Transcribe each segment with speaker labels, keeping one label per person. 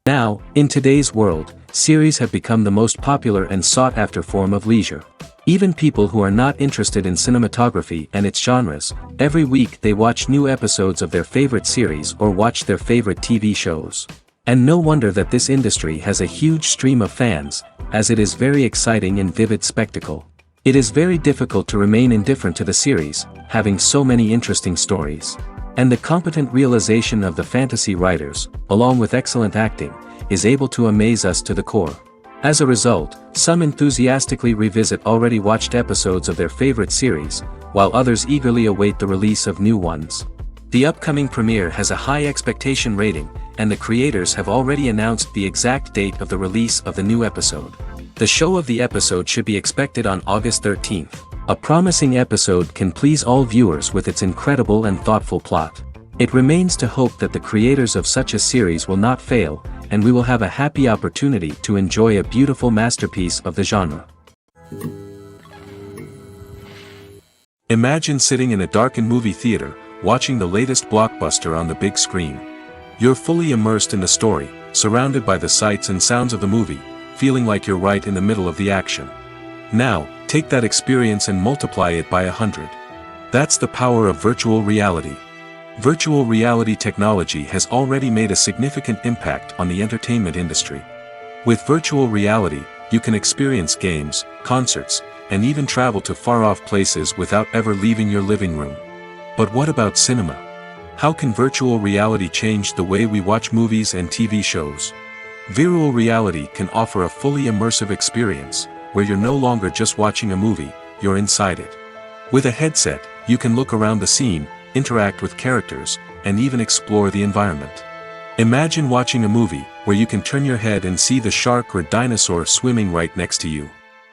Speaker 1: Now, in today's world, series have become the most popular and sought-after form of leisure. Even people who are not interested in cinematography and its genres, every week they watch new episodes of their favorite series or watch their favorite TV shows. And no wonder that this industry has a huge stream of fans, as it is very exciting and vivid spectacle. It is very difficult to remain indifferent to the series, having so many interesting stories. And the competent realization of the fantasy writers, along with excellent acting, is able to amaze us to the core. As a result, some enthusiastically revisit already watched episodes of their favorite series, while others eagerly await the release of new ones. The upcoming premiere has a high expectation rating, and the creators have already announced the exact date of the release of the new episode. The show of the episode should be expected on August 13th. A promising episode can please all viewers with its incredible and thoughtful plot. It remains to hope that the creators of such a series will not fail, and we will have a happy opportunity to enjoy a beautiful masterpiece of the genre. Imagine sitting in a darkened movie theater, watching the latest blockbuster on the big screen. You're fully immersed in the story, surrounded by the sights and sounds of the movie, feeling like you're right in the middle of the action. Now, take that experience and multiply it by 100. That's the power of virtual reality. Virtual reality technology has already made a significant impact on the entertainment industry. With virtual reality, you can experience games, concerts, and even travel to far-off places without ever leaving your living room. But what about cinema? How can virtual reality change the way we watch movies and TV shows? Virtual reality can offer a fully immersive experience, where you're no longer just watching a movie, you're inside it. With a headset, you can look around the scene, interact with characters, and even explore the environment. Imagine watching a movie, where you can turn your head and see the shark or dinosaur swimming right next to you.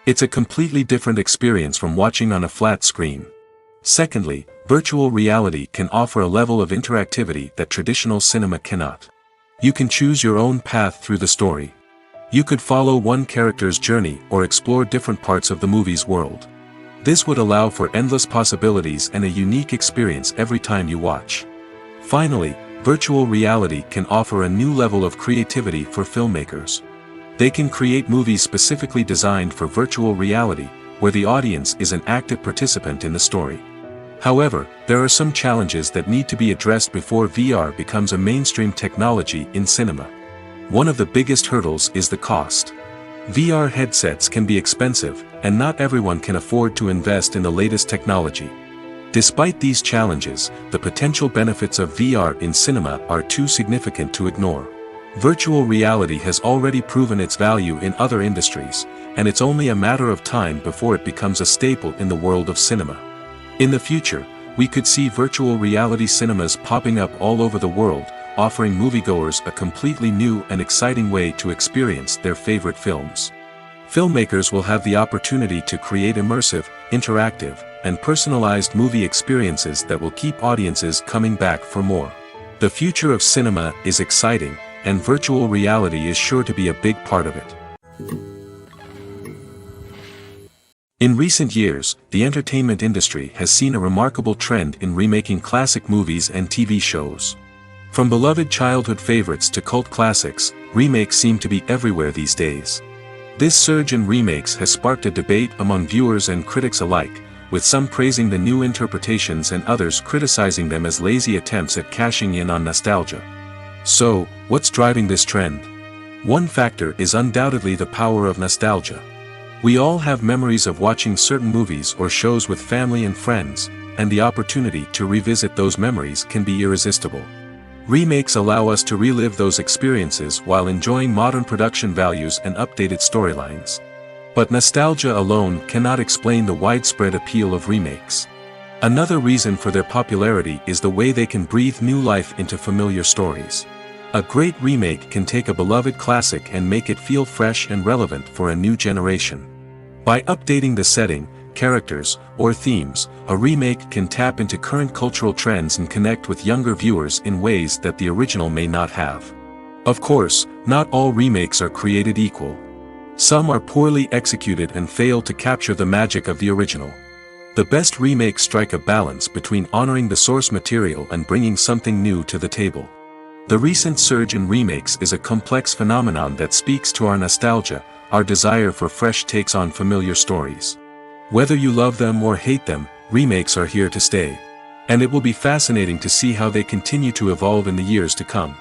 Speaker 1: It's a completely different experience from watching on a flat screen. Secondly, virtual reality can offer a level of interactivity that traditional cinema cannot. You can choose your own path through the story. You could follow one character's journey or explore different parts of the movie's world. This would allow for endless possibilities and a unique experience every time you watch. Finally, virtual reality can offer a new level of creativity for filmmakers. They can create movies specifically designed for virtual reality, where the audience is an active participant in the story. However, there are some challenges that need to be addressed before VR becomes a mainstream technology in cinema. One of the biggest hurdles is the cost. VR headsets can be expensive, and not everyone can afford to invest in the latest technology. Despite these challenges, the potential benefits of VR in cinema are too significant to ignore. Virtual reality has already proven its value in other industries, and it's only a matter of time before it becomes a staple in the world of cinema. In the future, we could see virtual reality cinemas popping up all over the world, offering moviegoers a completely new and exciting way to experience their favorite films. Filmmakers will have the opportunity to create immersive, interactive, and personalized movie experiences that will keep audiences coming back for more. The future of cinema is exciting, and virtual reality is sure to be a big part of it. In recent years, the entertainment industry has seen a remarkable trend in remaking classic movies and TV shows. From beloved childhood favorites to cult classics, remakes seem to be everywhere these days. This surge in remakes has sparked a debate among viewers and critics alike, with some praising the new interpretations and others criticizing them as lazy attempts at cashing in on nostalgia. So, what's driving this trend? One factor is undoubtedly the power of nostalgia. We all have memories of watching certain movies or shows with family and friends, and the opportunity to revisit those memories can be irresistible. Remakes allow us to relive those experiences while enjoying modern production values and updated storylines. But nostalgia alone cannot explain the widespread appeal of remakes. Another reason for their popularity is the way they can breathe new life into familiar stories. A great remake can take a beloved classic and make it feel fresh and relevant for a new generation. By updating the setting, characters, or themes, a remake can tap into current cultural trends and connect with younger viewers in ways that the original may not have. Of course, not all remakes are created equal. Some are poorly executed and fail to capture the magic of the original. The best remakes strike a balance between honoring the source material and bringing something new to the table. The recent surge in remakes is a complex phenomenon that speaks to our nostalgia, our desire for fresh takes on familiar stories. Whether you love them or hate them, remakes are here to stay. And it will be fascinating to see how they continue to evolve in the years to come.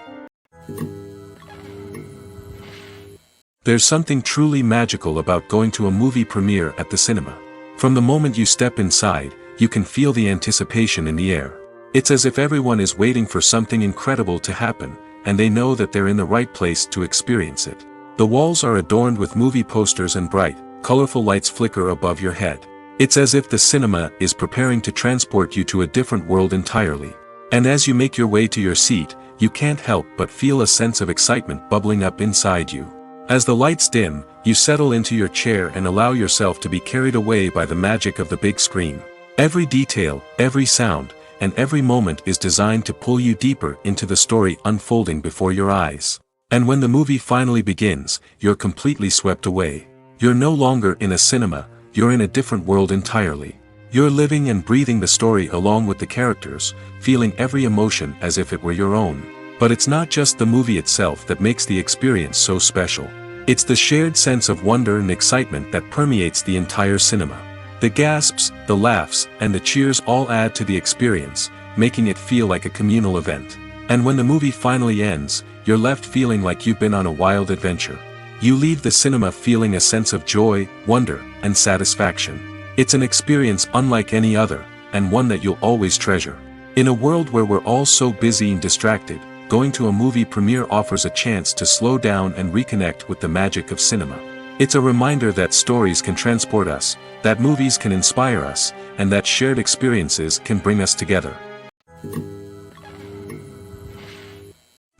Speaker 1: There's something truly magical about going to a movie premiere at the cinema. From the moment you step inside, you can feel the anticipation in the air. It's as if everyone is waiting for something incredible to happen, and they know that they're in the right place to experience it. The walls are adorned with movie posters and bright, colorful lights flicker above your head. It's as if the cinema is preparing to transport you to a different world entirely. And as you make your way to your seat, you can't help but feel a sense of excitement bubbling up inside you. As the lights dim, you settle into your chair and allow yourself to be carried away by the magic of the big screen. Every detail, every sound, and every moment is designed to pull you deeper into the story unfolding before your eyes. And when the movie finally begins, you're completely swept away. You're no longer in a cinema, you're in a different world entirely. You're living and breathing the story along with the characters, feeling every emotion as if it were your own. But it's not just the movie itself that makes the experience so special. It's the shared sense of wonder and excitement that permeates the entire cinema. The gasps, the laughs, and the cheers all add to the experience, making it feel like a communal event. And when the movie finally ends, you're left feeling like you've been on a wild adventure. You leave the cinema feeling a sense of joy, wonder, and satisfaction. It's an experience unlike any other, and one that you'll always treasure. In a world where we're all so busy and distracted, going to a movie premiere offers a chance to slow down and reconnect with the magic of cinema. It's a reminder that stories can transport us, that movies can inspire us, and that shared experiences can bring us together.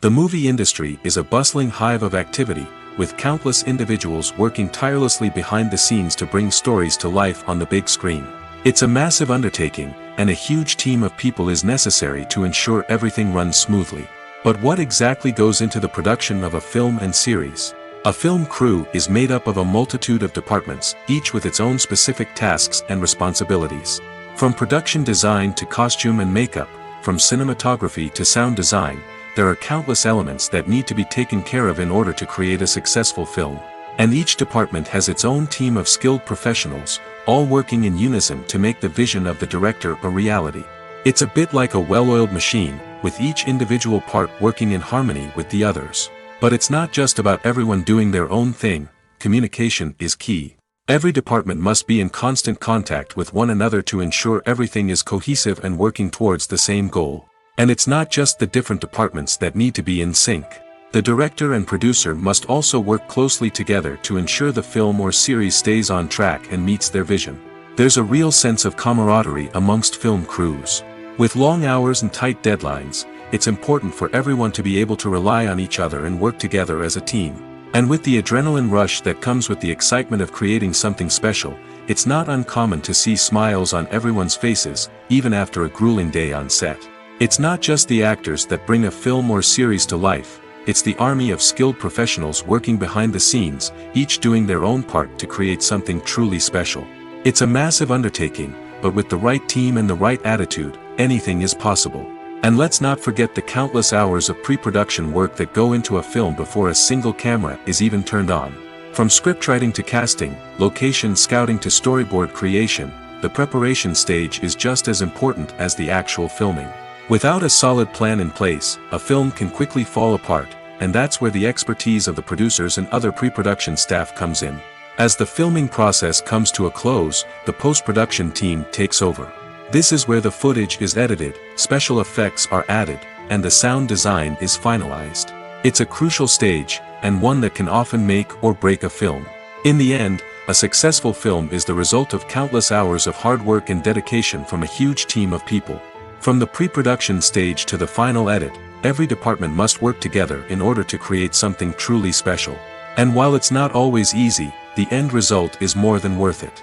Speaker 1: The movie industry is a bustling hive of activity, with countless individuals working tirelessly behind the scenes to bring stories to life on the big screen. It's a massive undertaking, and a huge team of people is necessary to ensure everything runs smoothly. But what exactly goes into the production of a film and series? A film crew is made up of a multitude of departments, each with its own specific tasks and responsibilities. From production design to costume and makeup, from cinematography to sound design, there are countless elements that need to be taken care of in order to create a successful film. And each department has its own team of skilled professionals, all working in unison to make the vision of the director a reality. It's a bit like a well-oiled machine, with each individual part working in harmony with the others. But it's not just about everyone doing their own thing, communication is key. Every department must be in constant contact with one another to ensure everything is cohesive and working towards the same goal. And it's not just the different departments that need to be in sync. The director and producer must also work closely together to ensure the film or series stays on track and meets their vision. There's a real sense of camaraderie amongst film crews. With long hours and tight deadlines, it's important for everyone to be able to rely on each other and work together as a team. And with the adrenaline rush that comes with the excitement of creating something special, it's not uncommon to see smiles on everyone's faces, even after a grueling day on set. It's not just the actors that bring a film or series to life, it's the army of skilled professionals working behind the scenes, each doing their own part to create something truly special. It's a massive undertaking, but with the right team and the right attitude, anything is possible. And let's not forget the countless hours of pre-production work that go into a film before a single camera is even turned on. From scriptwriting to casting, location scouting to storyboard creation, the preparation stage is just as important as the actual filming. Without a solid plan in place, a film can quickly fall apart, and that's where the expertise of the producers and other pre-production staff comes in. As the filming process comes to a close, the post-production team takes over. This is where the footage is edited, special effects are added, and the sound design is finalized. It's a crucial stage, and one that can often make or break a film. In the end, a successful film is the result of countless hours of hard work and dedication from a huge team of people. From the pre-production stage to the final edit, every department must work together in order to create something truly special. And while it's not always easy, the end result is more than worth it.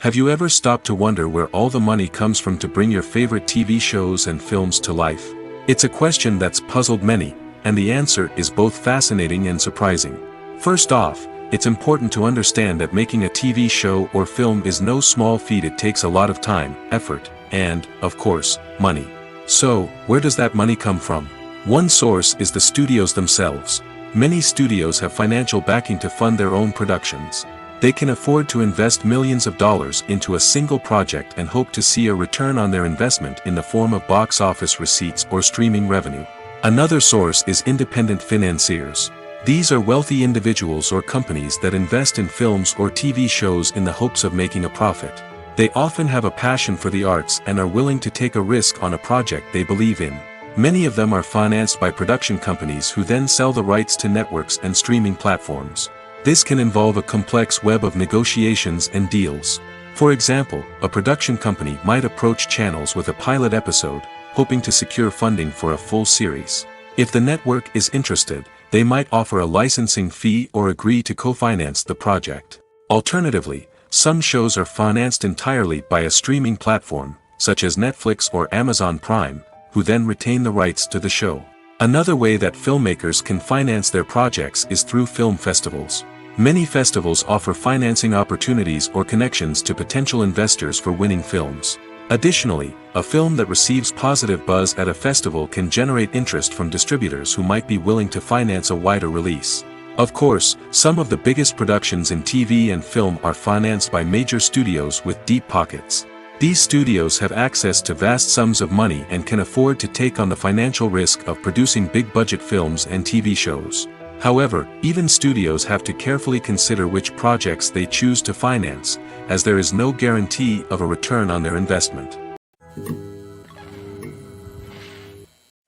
Speaker 1: Have you ever stopped to wonder where all the money comes from to bring your favorite TV shows and films to life? It's a question that's puzzled many, and the answer is both fascinating and surprising. First off, it's important to understand that making a TV show or film is no small feat. It takes a lot of time, effort, and, of course, money. So, where does that money come from? One source is the studios themselves. Many studios have financial backing to fund their own productions. They can afford to invest millions of dollars into a single project and hope to see a return on their investment in the form of box office receipts or streaming revenue. Another source is independent financiers. These are wealthy individuals or companies that invest in films or TV shows in the hopes of making a profit. They often have a passion for the arts and are willing to take a risk on a project they believe in. Many of them are financed by production companies who then sell the rights to networks and streaming platforms. This can involve a complex web of negotiations and deals. For example, a production company might approach channels with a pilot episode, hoping to secure funding for a full series. If the network is interested, they might offer a licensing fee or agree to co-finance the project. Alternatively, some shows are financed entirely by a streaming platform, such as Netflix or Amazon Prime, who then retain the rights to the show. Another way that filmmakers can finance their projects is through film festivals. Many festivals offer financing opportunities or connections to potential investors for winning films. Additionally, a film that receives positive buzz at a festival can generate interest from distributors who might be willing to finance a wider release. Of course, some of the biggest productions in TV and film are financed by major studios with deep pockets. These studios have access to vast sums of money and can afford to take on the financial risk of producing big-budget films and TV shows. However, even studios have to carefully consider which projects they choose to finance, as there is no guarantee of a return on their investment.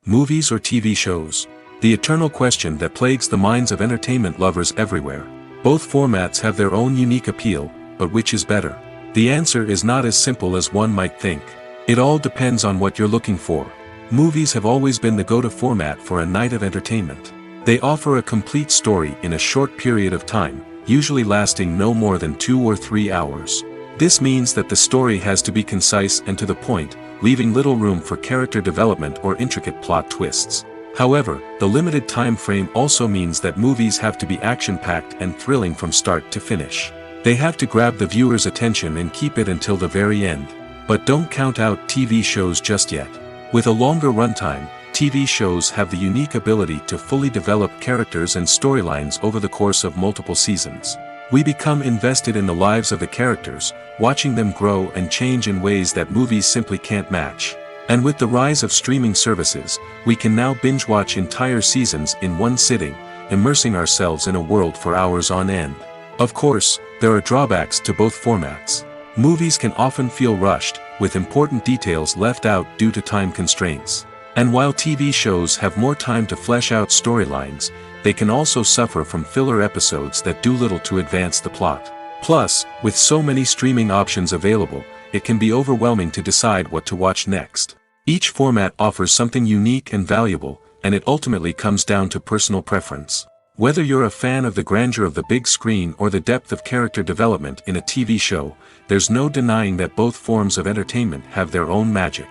Speaker 1: Movies or TV shows? The eternal question that plagues the minds of entertainment lovers everywhere. Both formats have their own unique appeal, but which is better? The answer is not as simple as one might think. It all depends on what you're looking for. Movies have always been the go-to format for a night of entertainment. They offer a complete story in a short period of time, usually lasting no more than 2 or 3 hours. This means that the story has to be concise and to the point, leaving little room for character development or intricate plot twists. However, the limited time frame also means that movies have to be action-packed and thrilling from start to finish. They have to grab the viewer's attention and keep it until the very end. But don't count out TV shows just yet. With a longer runtime, TV shows have the unique ability to fully develop characters and storylines over the course of multiple seasons. We become invested in the lives of the characters, watching them grow and change in ways that movies simply can't match. And with the rise of streaming services, we can now binge-watch entire seasons in one sitting, immersing ourselves in a world for hours on end. Of course, there are drawbacks to both formats. Movies can often feel rushed, with important details left out due to time constraints. And while TV shows have more time to flesh out storylines, they can also suffer from filler episodes that do little to advance the plot. Plus, with so many streaming options available, it can be overwhelming to decide what to watch next. Each format offers something unique and valuable, and it ultimately comes down to personal preference. Whether you're a fan of the grandeur of the big screen or the depth of character development in a TV show, there's no denying that both forms of entertainment have their own magic.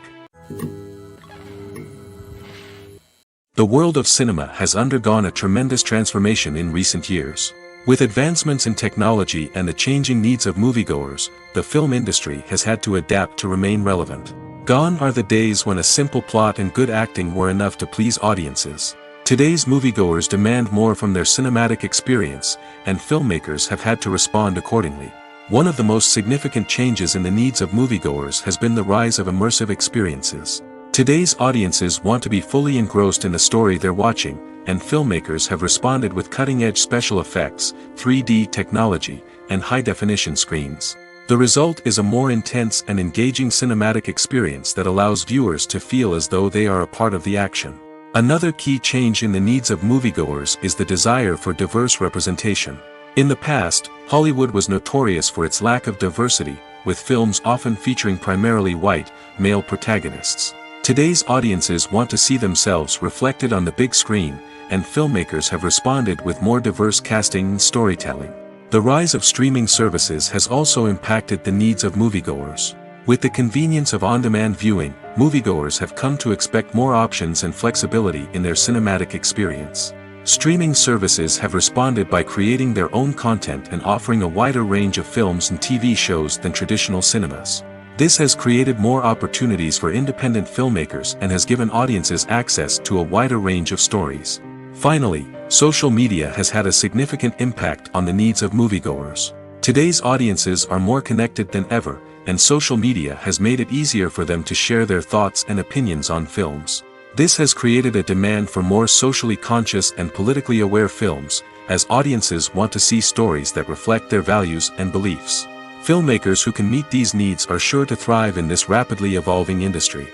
Speaker 1: The world of cinema has undergone a tremendous transformation in recent years. With advancements in technology and the changing needs of moviegoers, the film industry has had to adapt to remain relevant. Gone are the days when a simple plot and good acting were enough to please audiences. Today's moviegoers demand more from their cinematic experience, and filmmakers have had to respond accordingly. One of the most significant changes in the needs of moviegoers has been the rise of immersive experiences. Today's audiences want to be fully engrossed in the story they're watching, and filmmakers have responded with cutting-edge special effects, 3D technology, and high-definition screens. The result is a more intense and engaging cinematic experience that allows viewers to feel as though they are a part of the action. Another key change in the needs of moviegoers is the desire for diverse representation. In the past, Hollywood was notorious for its lack of diversity, with films often featuring primarily white, male protagonists. Today's audiences want to see themselves reflected on the big screen, and filmmakers have responded with more diverse casting and storytelling. The rise of streaming services has also impacted the needs of moviegoers. With the convenience of on-demand viewing, moviegoers have come to expect more options and flexibility in their cinematic experience. Streaming services have responded by creating their own content and offering a wider range of films and TV shows than traditional cinemas. This has created more opportunities for independent filmmakers and has given audiences access to a wider range of stories. Finally, social media has had a significant impact on the needs of moviegoers. Today's audiences are more connected than ever, and social media has made it easier for them to share their thoughts and opinions on films. This has created a demand for more socially conscious and politically aware films, as audiences want to see stories that reflect their values and beliefs. Filmmakers who can meet these needs are sure to thrive in this rapidly evolving industry.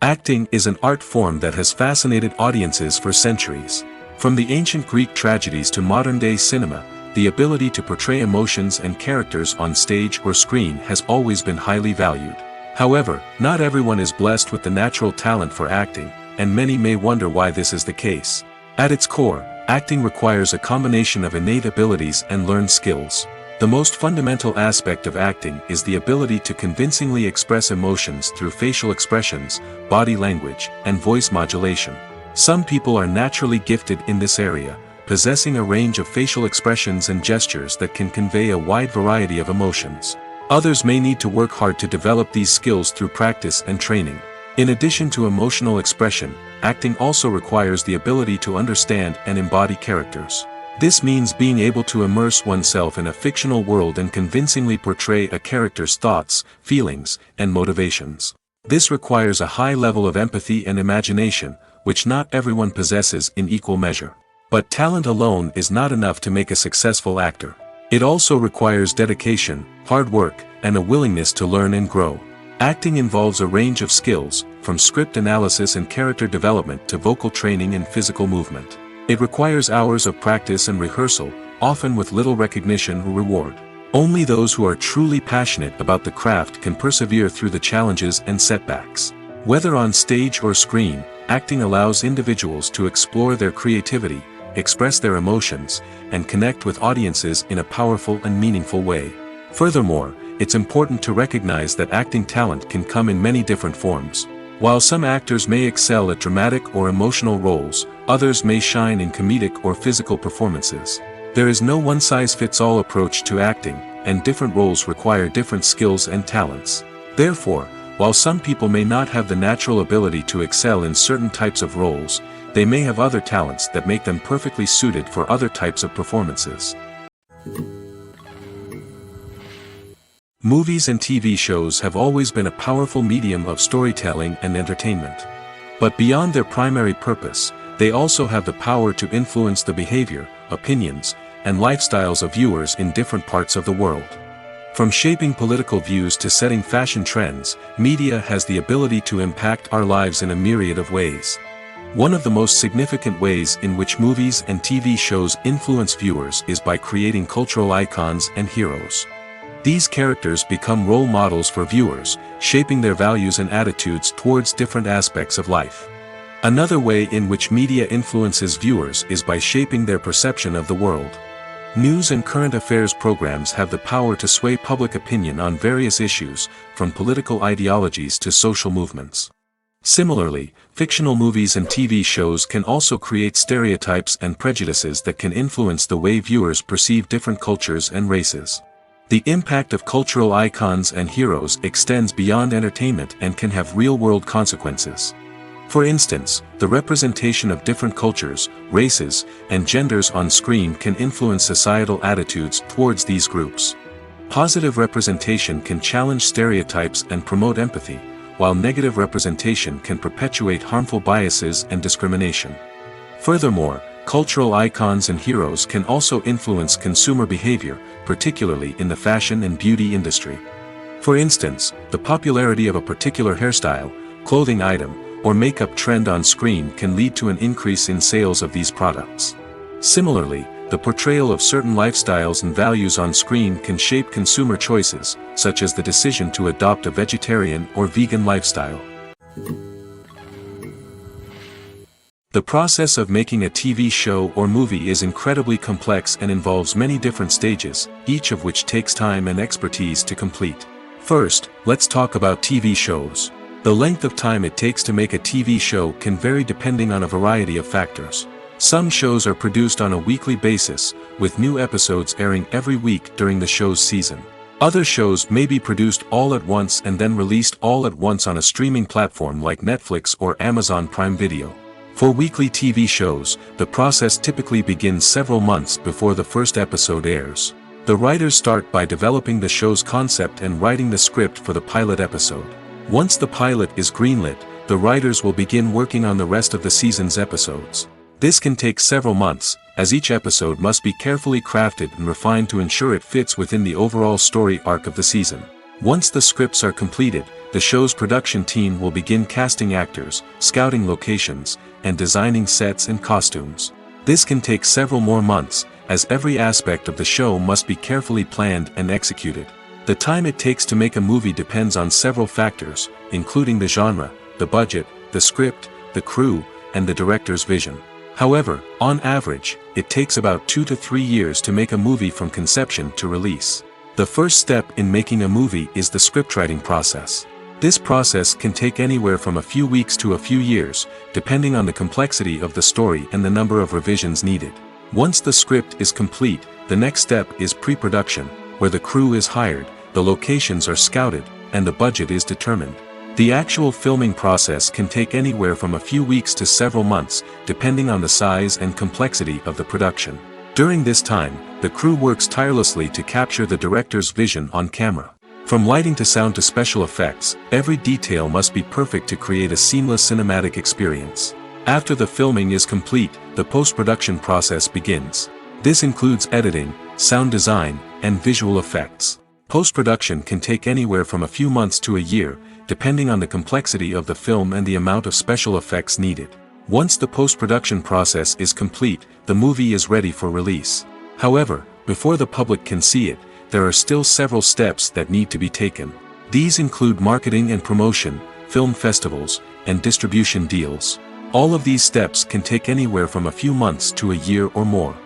Speaker 1: Acting is an art form that has fascinated audiences for centuries. From the ancient Greek tragedies to modern-day cinema, the ability to portray emotions and characters on stage or screen has always been highly valued. However, not everyone is blessed with the natural talent for acting, and many may wonder why this is the case. At its core, acting requires a combination of innate abilities and learned skills. The most fundamental aspect of acting is the ability to convincingly express emotions through facial expressions, body language, and voice modulation. Some people are naturally gifted in this area, possessing a range of facial expressions and gestures that can convey a wide variety of emotions. Others may need to work hard to develop these skills through practice and training. In addition to emotional expression, acting also requires the ability to understand and embody characters. This means being able to immerse oneself in a fictional world and convincingly portray a character's thoughts, feelings, and motivations. This requires a high level of empathy and imagination, which not everyone possesses in equal measure. But talent alone is not enough to make a successful actor. It also requires dedication, hard work, and a willingness to learn and grow. Acting involves a range of skills, from script analysis and character development to vocal training and physical movement. It requires hours of practice and rehearsal, often with little recognition or reward. Only those who are truly passionate about the craft can persevere through the challenges and setbacks. Whether on stage or screen, acting allows individuals to explore their creativity, express their emotions, and connect with audiences in a powerful and meaningful way. Furthermore, it's important to recognize that acting talent can come in many different forms. While some actors may excel at dramatic or emotional roles, others may shine in comedic or physical performances. There is no one-size-fits-all approach to acting, and different roles require different skills and talents. Therefore, while some people may not have the natural ability to excel in certain types of roles, they may have other talents that make them perfectly suited for other types of performances. Movies and TV shows have always been a powerful medium of storytelling and entertainment. But beyond their primary purpose, they also have the power to influence the behavior, opinions, and lifestyles of viewers in different parts of the world. From shaping political views to setting fashion trends, media has the ability to impact our lives in a myriad of ways. One of the most significant ways in which movies and TV shows influence viewers is by creating cultural icons and heroes. These characters become role models for viewers, shaping their values and attitudes towards different aspects of life. Another way in which media influences viewers is by shaping their perception of the world. News and current affairs programs have the power to sway public opinion on various issues, from political ideologies to social movements. Similarly, fictional movies and TV shows can also create stereotypes and prejudices that can influence the way viewers perceive different cultures and races. The impact of cultural icons and heroes extends beyond entertainment and can have real-world consequences. For instance, the representation of different cultures, races, and genders on screen can influence societal attitudes towards these groups. Positive representation can challenge stereotypes and promote empathy, while negative representation can perpetuate harmful biases and discrimination. Furthermore, cultural icons and heroes can also influence consumer behavior, particularly in the fashion and beauty industry. For instance, the popularity of a particular hairstyle, clothing item, or makeup trend on screen can lead to an increase in sales of these products. Similarly, the portrayal of certain lifestyles and values on screen can shape consumer choices, such as the decision to adopt a vegetarian or vegan lifestyle. The process of making a TV show or movie is incredibly complex and involves many different stages, each of which takes time and expertise to complete. First, let's talk about TV shows. The length of time it takes to make a TV show can vary depending on a variety of factors. Some shows are produced on a weekly basis, with new episodes airing every week during the show's season. Other shows may be produced all at once and then released all at once on a streaming platform like Netflix or Amazon Prime Video. For weekly TV shows, the process typically begins several months before the first episode airs. The writers start by developing the show's concept and writing the script for the pilot episode. Once the pilot is greenlit, the writers will begin working on the rest of the season's episodes. This can take several months, as each episode must be carefully crafted and refined to ensure it fits within the overall story arc of the season. Once the scripts are completed, the show's production team will begin casting actors, scouting locations, and designing sets and costumes. This can take several more months, as every aspect of the show must be carefully planned and executed. The time it takes to make a movie depends on several factors, including the genre, the budget, the script, the crew, and the director's vision. However, on average, it takes about 2 to 3 years to make a movie from conception to release. The first step in making a movie is the scriptwriting process. This process can take anywhere from a few weeks to a few years, depending on the complexity of the story and the number of revisions needed. Once the script is complete, the next step is pre-production, where the crew is hired, the locations are scouted, and the budget is determined. The actual filming process can take anywhere from a few weeks to several months, depending on the size and complexity of the production. During this time, the crew works tirelessly to capture the director's vision on camera. From lighting to sound to special effects, every detail must be perfect to create a seamless cinematic experience. After the filming is complete, the post-production process begins. This includes editing, sound design, and visual effects. Post-production can take anywhere from a few months to a year, depending on the complexity of the film and the amount of special effects needed. Once the post-production process is complete, the movie is ready for release. However, before the public can see it, there are still several steps that need to be taken. These include marketing and promotion, film festivals, and distribution deals. All of these steps can take anywhere from a few months to a year or more.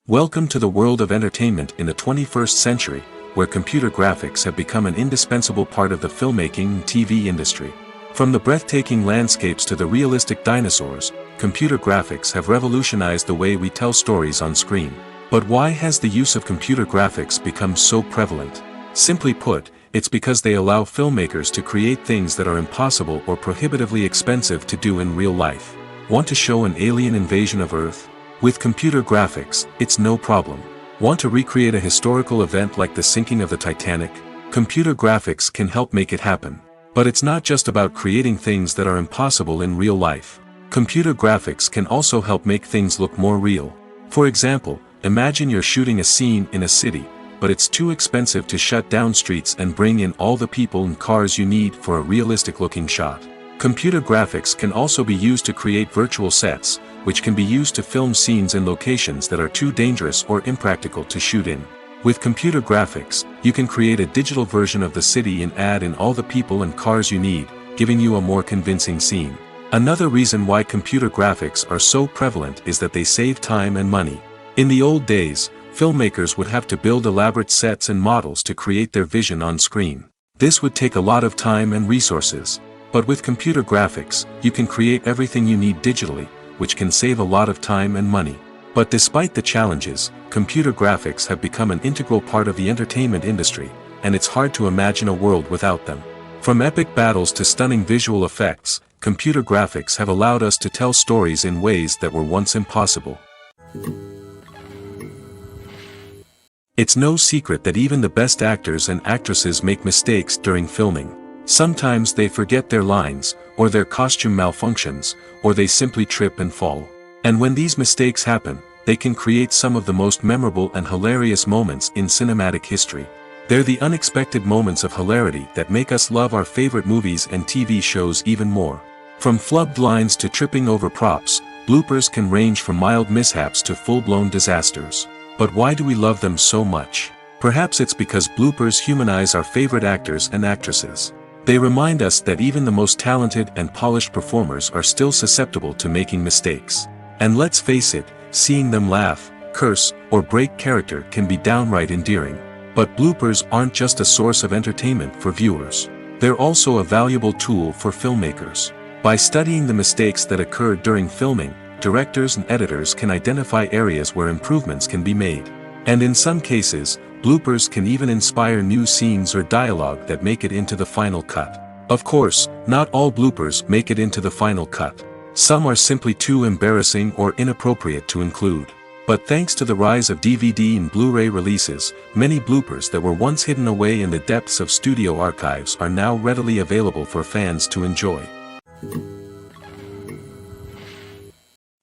Speaker 1: Welcome to the world of entertainment in the 21st century, where computer graphics have become an indispensable part of the filmmaking and TV industry. From the breathtaking landscapes to the realistic dinosaurs, computer graphics have revolutionized the way we tell stories on screen. But why has the use of computer graphics become so prevalent? Simply put, it's because they allow filmmakers to create things that are impossible or prohibitively expensive to do in real life. Want to show an alien invasion of Earth? With computer graphics, it's no problem. Want to recreate a historical event like the sinking of the Titanic? Computer graphics can help make it happen. But it's not just about creating things that are impossible in real life. Computer graphics can also help make things look more real. For example, imagine you're shooting a scene in a city, but it's too expensive to shut down streets and bring in all the people and cars you need for a realistic-looking shot. Computer graphics can also be used to create virtual sets, which can be used to film scenes in locations that are too dangerous or impractical to shoot in. With computer graphics, you can create a digital version of the city and add in all the people and cars you need, giving you a more convincing scene. Another reason why computer graphics are so prevalent is that they save time and money. In the old days, filmmakers would have to build elaborate sets and models to create their vision on screen. This would take a lot of time and resources. But with computer graphics, you can create everything you need digitally, which can save a lot of time and money. But despite the challenges, computer graphics have become an integral part of the entertainment industry, and it's hard to imagine a world without them. From epic battles to stunning visual effects, computer graphics have allowed us to tell stories in ways that were once impossible. It's no secret that even the best actors and actresses make mistakes during filming. Sometimes they forget their lines, or their costume malfunctions, or they simply trip and fall. And when these mistakes happen, they can create some of the most memorable and hilarious moments in cinematic history. They're the unexpected moments of hilarity that make us love our favorite movies and TV shows even more. From flubbed lines to tripping over props, bloopers can range from mild mishaps to full-blown disasters. But why do we love them so much? Perhaps it's because bloopers humanize our favorite actors and actresses. They remind us that even the most talented and polished performers are still susceptible to making mistakes. And let's face it, seeing them laugh, curse, or break character can be downright endearing. But bloopers aren't just a source of entertainment for viewers. They're also a valuable tool for filmmakers. By studying the mistakes that occurred during filming, directors and editors can identify areas where improvements can be made. And in some cases, bloopers can even inspire new scenes or dialogue that make it into the final cut. Of course, not all bloopers make it into the final cut. Some are simply too embarrassing or inappropriate to include. But thanks to the rise of DVD and Blu-ray releases, many bloopers that were once hidden away in the depths of studio archives are now readily available for fans to enjoy.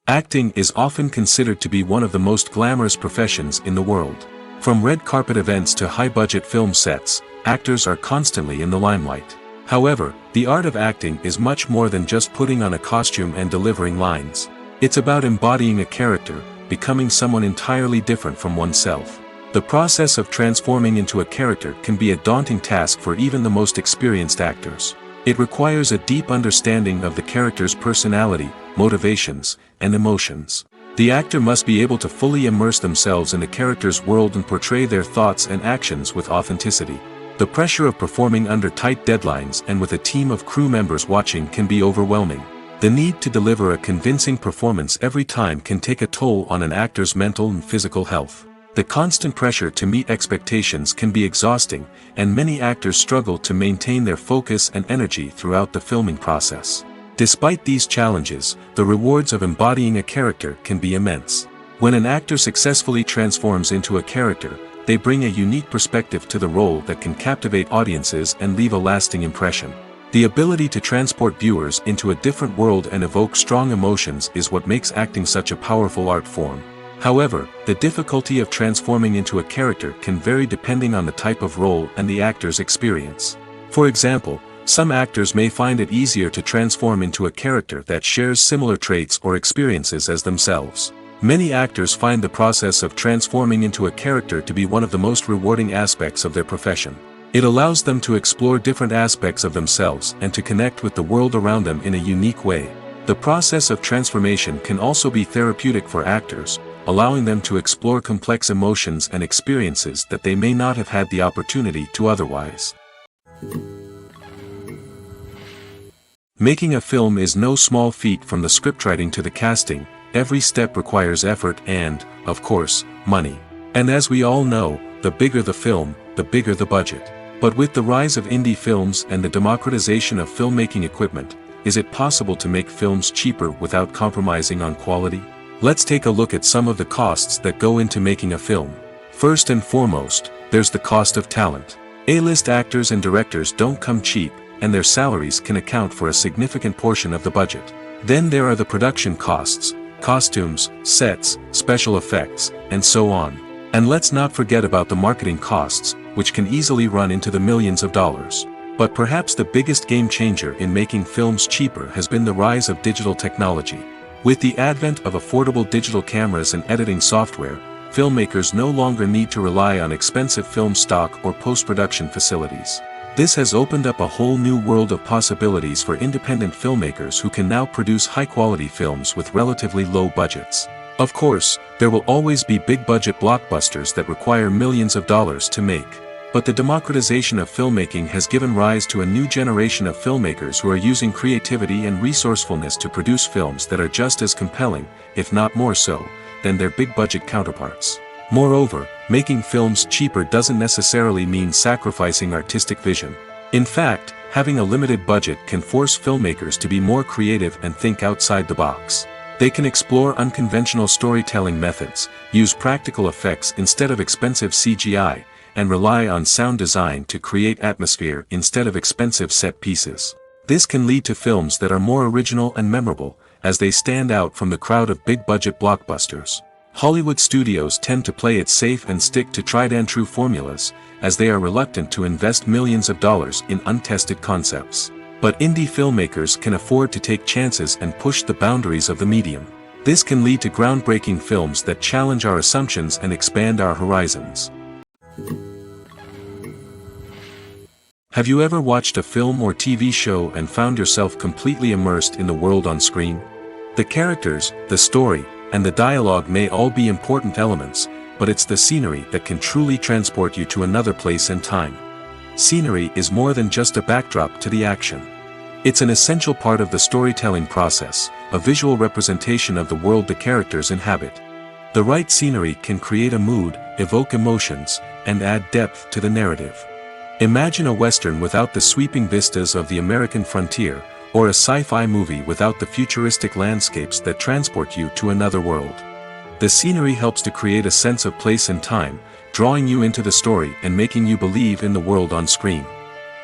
Speaker 1: Acting is often considered to be one of the most glamorous professions in the world. From red carpet events to high-budget film sets, actors are constantly in the limelight. However, the art of acting is much more than just putting on a costume and delivering lines. It's about embodying a character, becoming someone entirely different from oneself. The process of transforming into a character can be a daunting task for even the most experienced actors. It requires a deep understanding of the character's personality, motivations, and emotions. The actor must be able to fully immerse themselves in the character's world and portray their thoughts and actions with authenticity. The pressure of performing under tight deadlines and with a team of crew members watching can be overwhelming. The need to deliver a convincing performance every time can take a toll on an actor's mental and physical health. The constant pressure to meet expectations can be exhausting, and many actors struggle to maintain their focus and energy throughout the filming process. Despite these challenges, the rewards of embodying a character can be immense. When an actor successfully transforms into a character, they bring a unique perspective to the role that can captivate audiences and leave a lasting impression. The ability to transport viewers into a different world and evoke strong emotions is what makes acting such a powerful art form. However, the difficulty of transforming into a character can vary depending on the type of role and the actor's experience. For example, some actors may find it easier to transform into a character that shares similar traits or experiences as themselves. Many actors find the process of transforming into a character to be one of the most rewarding aspects of their profession. It allows them to explore different aspects of themselves and to connect with the world around them in a unique way. The process of transformation can also be therapeutic for actors, allowing them to explore complex emotions and experiences that they may not have had the opportunity to otherwise. Making a film is no small feat. From the scriptwriting to the casting, every step requires effort and, of course, money. And as we all know, the bigger the film, the bigger the budget. But with the rise of indie films and the democratization of filmmaking equipment, is it possible to make films cheaper without compromising on quality? Let's take a look at some of the costs that go into making a film. First and foremost, there's the cost of talent. A-list actors and directors don't come cheap, and their salaries can account for a significant portion of the budget. Then there are the production costs, costumes, sets, special effects, and so on. And let's not forget about the marketing costs, which can easily run into the millions of dollars. But perhaps the biggest game changer in making films cheaper has been the rise of digital technology. With the advent of affordable digital cameras and editing software, filmmakers no longer need to rely on expensive film stock or post-production facilities. This has opened up a whole new world of possibilities for independent filmmakers who can now produce high-quality films with relatively low budgets. Of course, there will always be big-budget blockbusters that require millions of dollars to make. But the democratization of filmmaking has given rise to a new generation of filmmakers who are using creativity and resourcefulness to produce films that are just as compelling, if not more so, than their big-budget counterparts. Moreover, making films cheaper doesn't necessarily mean sacrificing artistic vision. In fact, having a limited budget can force filmmakers to be more creative and think outside the box. They can explore unconventional storytelling methods, use practical effects instead of expensive CGI, and rely on sound design to create atmosphere instead of expensive set pieces. This can lead to films that are more original and memorable, as they stand out from the crowd of big-budget blockbusters. Hollywood studios tend to play it safe and stick to tried-and-true formulas, as they are reluctant to invest millions of dollars in untested concepts. But indie filmmakers can afford to take chances and push the boundaries of the medium. This can lead to groundbreaking films that challenge our assumptions and expand our horizons. Have you ever watched a film or TV show and found yourself completely immersed in the world on screen? The characters, the story, and the dialogue may all be important elements, but it's the scenery that can truly transport you to another place and time. Scenery is more than just a backdrop to the action. It's an essential part of the storytelling process, a visual representation of the world the characters inhabit. The right scenery can create a mood, evoke emotions, and add depth to the narrative. Imagine a Western without the sweeping vistas of the American frontier, or a sci-fi movie without the futuristic landscapes that transport you to another world. The scenery helps to create a sense of place and time, drawing you into the story and making you believe in the world on screen.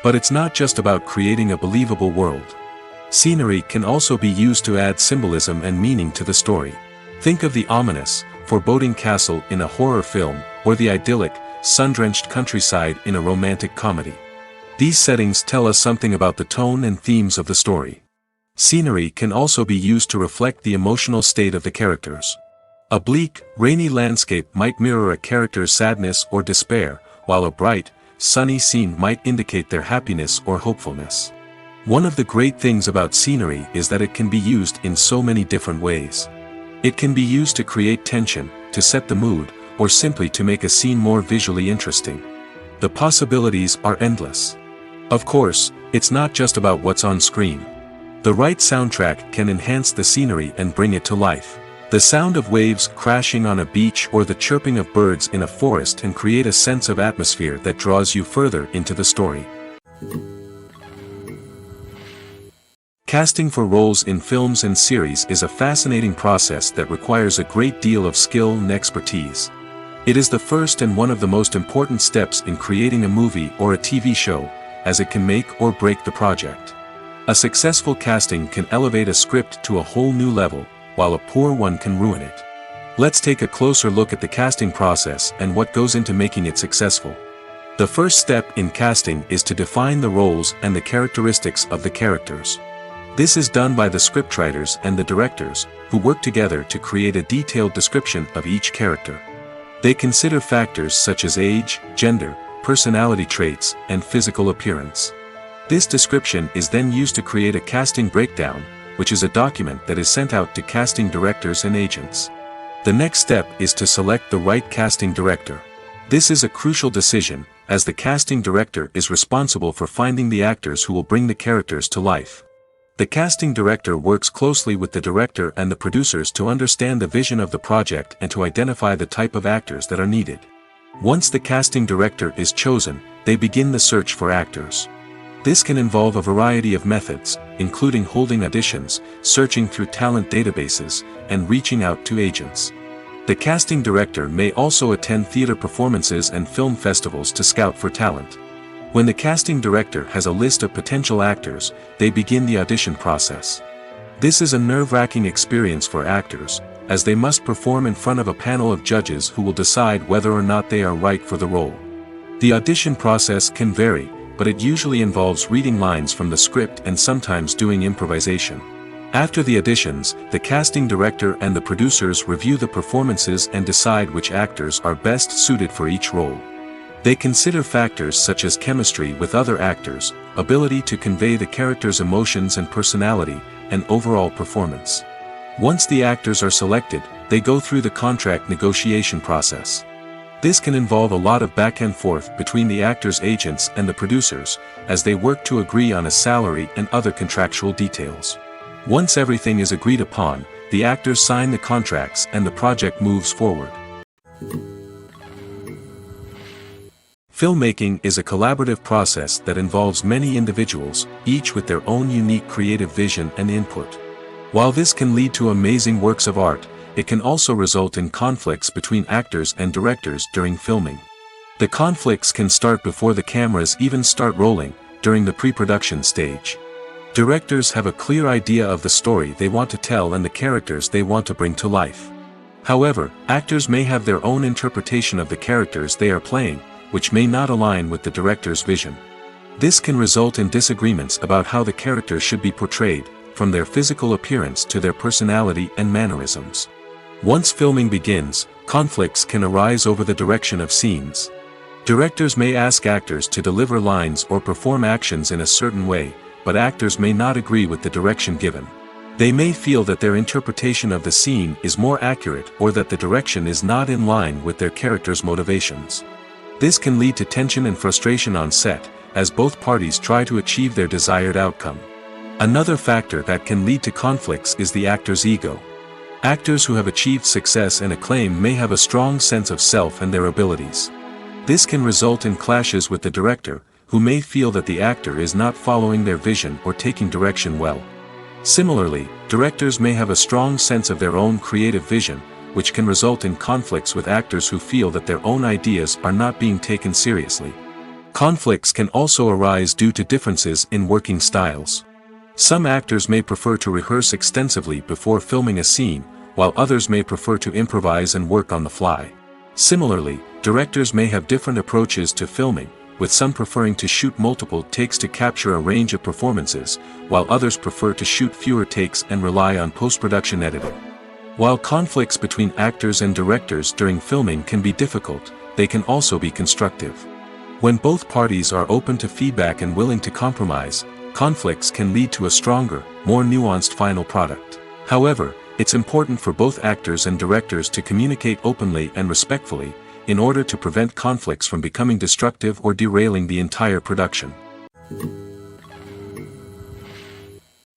Speaker 1: But it's not just about creating a believable world. Scenery can also be used to add symbolism and meaning to the story. Think of the ominous, foreboding castle in a horror film, or the idyllic, sun-drenched countryside in a romantic comedy. These settings tell us something about the tone and themes of the story. Scenery can also be used to reflect the emotional state of the characters. A bleak, rainy landscape might mirror a character's sadness or despair, while a bright, sunny scene might indicate their happiness or hopefulness. One of the great things about scenery is that it can be used in so many different ways. It can be used to create tension, to set the mood, or simply to make a scene more visually interesting. The possibilities are endless. Of course, it's not just about what's on screen. The right soundtrack can enhance the scenery and bring it to life. The sound of waves crashing on a beach or the chirping of birds in a forest can create a sense of atmosphere that draws you further into the story. Casting for roles in films and series is a fascinating process that requires a great deal of skill and expertise. It is the first and one of the most important steps in creating a movie or a TV show, as it can make or break the project. A successful casting can elevate a script to a whole new level, while a poor one can ruin it. Let's take a closer look at the casting process and what goes into making it successful. The first step in casting is to define the roles and the characteristics of the characters. This is done by the scriptwriters and the directors, who work together to create a detailed description of each character. They consider factors such as age, gender, personality traits, and physical appearance. This description is then used to create a casting breakdown, which is a document that is sent out to casting directors and agents. The next step is to select the right casting director. This is a crucial decision, as the casting director is responsible for finding the actors who will bring the characters to life. The casting director works closely with the director and the producers to understand the vision of the project and to identify the type of actors that are needed. Once the casting director is chosen, they begin the search for actors. This can involve a variety of methods, including holding auditions, searching through talent databases, and reaching out to agents. The casting director may also attend theater performances and film festivals to scout for talent. When the casting director has a list of potential actors, they begin the audition process. This is a nerve-wracking experience for actors, as they must perform in front of a panel of judges who will decide whether or not they are right for the role. The audition process can vary, but it usually involves reading lines from the script and sometimes doing improvisation. After the auditions, the casting director and the producers review the performances and decide which actors are best suited for each role. They consider factors such as chemistry with other actors, ability to convey the character's emotions and personality, and overall performance. Once the actors are selected, they go through the contract negotiation process. This can involve a lot of back and forth between the actors' agents and the producers, as they work to agree on a salary and other contractual details. Once everything is agreed upon, the actors sign the contracts and the project moves forward. Filmmaking is a collaborative process that involves many individuals, each with their own unique creative vision and input. While this can lead to amazing works of art, it can also result in conflicts between actors and directors during filming. The conflicts can start before the cameras even start rolling, during the pre-production stage. Directors have a clear idea of the story they want to tell and the characters they want to bring to life. However, actors may have their own interpretation of the characters they are playing, which may not align with the director's vision. This can result in disagreements about how the characters should be portrayed, from their physical appearance to their personality and mannerisms. Once filming begins, conflicts can arise over the direction of scenes. Directors may ask actors to deliver lines or perform actions in a certain way, but actors may not agree with the direction given. They may feel that their interpretation of the scene is more accurate or that the direction is not in line with their character's motivations. This can lead to tension and frustration on set, as both parties try to achieve their desired outcome. Another factor that can lead to conflicts is the actor's ego. Actors who have achieved success and acclaim may have a strong sense of self and their abilities. This can result in clashes with the director, who may feel that the actor is not following their vision or taking direction well. Similarly, directors may have a strong sense of their own creative vision, which can result in conflicts with actors who feel that their own ideas are not being taken seriously. Conflicts can also arise due to differences in working styles. Some actors may prefer to rehearse extensively before filming a scene, while others may prefer to improvise and work on the fly. Similarly, directors may have different approaches to filming, with some preferring to shoot multiple takes to capture a range of performances, while others prefer to shoot fewer takes and rely on post-production editing. While conflicts between actors and directors during filming can be difficult, they can also be constructive. When both parties are open to feedback and willing to compromise, conflicts can lead to a stronger, more nuanced final product. However, it's important for both actors and directors to communicate openly and respectfully, in order to prevent conflicts from becoming destructive or derailing the entire production.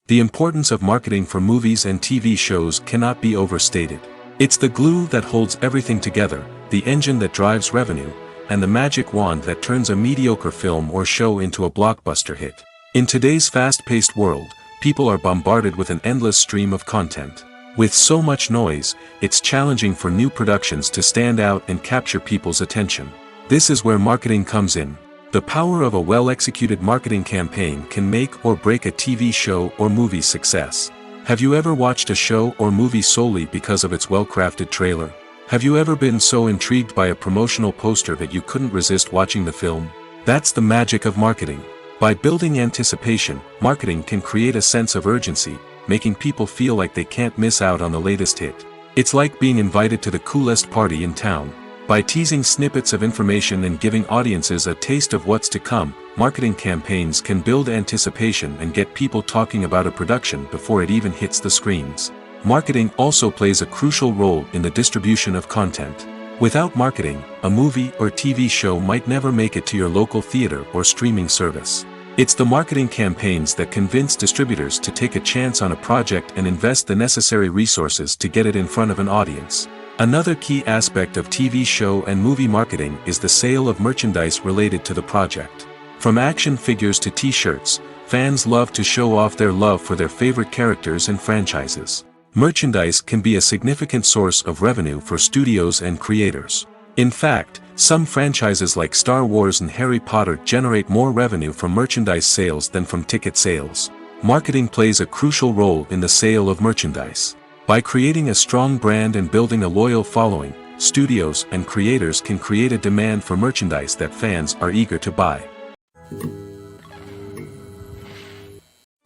Speaker 1: The importance of marketing for movies and TV shows cannot be overstated. It's the glue that holds everything together, the engine that drives revenue, and the magic wand that turns a mediocre film or show into a blockbuster hit. In today's fast-paced world, people are bombarded with an endless stream of content. With so much noise, it's challenging for new productions to stand out and capture people's attention. This is where marketing comes in. The power of a well-executed marketing campaign can make or break a TV show or movie's success. Have you ever watched a show or movie solely because of its well-crafted trailer? Have you ever been so intrigued by a promotional poster that you couldn't resist watching the film? That's the magic of marketing. By building anticipation, marketing can create a sense of urgency, making people feel like they can't miss out on the latest hit. It's like being invited to the coolest party in town. By teasing snippets of information and giving audiences a taste of what's to come, marketing campaigns can build anticipation and get people talking about a production before it even hits the screens. Marketing also plays a crucial role in the distribution of content. Without marketing, a movie or TV show might never make it to your local theater or streaming service. It's the marketing campaigns that convince distributors to take a chance on a project and invest the necessary resources to get it in front of an audience. Another key aspect of TV show and movie marketing is the sale of merchandise related to the project. From action figures to t-shirts, fans love to show off their love for their favorite characters and franchises. Merchandise can be a significant source of revenue for studios and creators. In fact, some franchises like Star Wars and Harry Potter generate more revenue from merchandise sales than from ticket sales. Marketing plays a crucial role in the sale of merchandise. By creating a strong brand and building a loyal following, studios and creators can create a demand for merchandise that fans are eager to buy.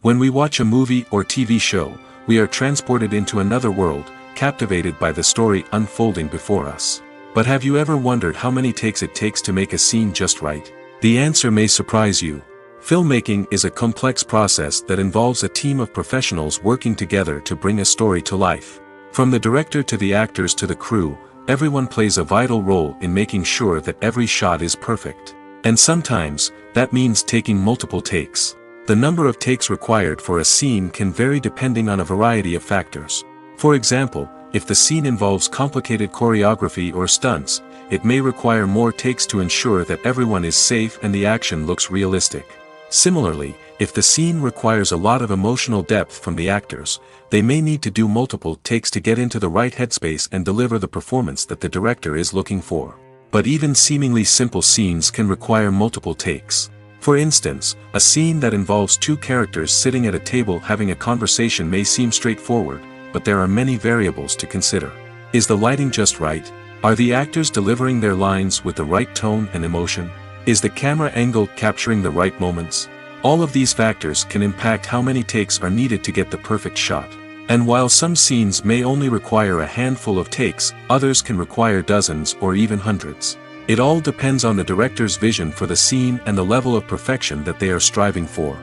Speaker 1: When we watch a movie or TV show, we are transported into another world, captivated by the story unfolding before us. But have you ever wondered how many takes it takes to make a scene just right? The answer may surprise you. Filmmaking is a complex process that involves a team of professionals working together to bring a story to life. From the director to the actors to the crew, everyone plays a vital role in making sure that every shot is perfect. And sometimes, that means taking multiple takes. The number of takes required for a scene can vary depending on a variety of factors. For example, if the scene involves complicated choreography or stunts, it may require more takes to ensure that everyone is safe and the action looks realistic. Similarly, if the scene requires a lot of emotional depth from the actors, they may need to do multiple takes to get into the right headspace and deliver the performance that the director is looking for. But even seemingly simple scenes can require multiple takes. For instance, a scene that involves two characters sitting at a table having a conversation may seem straightforward, but there are many variables to consider. Is the lighting just right? Are the actors delivering their lines with the right tone and emotion? Is the camera angle capturing the right moments? All of these factors can impact how many takes are needed to get the perfect shot. And while some scenes may only require a handful of takes, others can require dozens or even hundreds. It all depends on the director's vision for the scene and the level of perfection that they are striving for.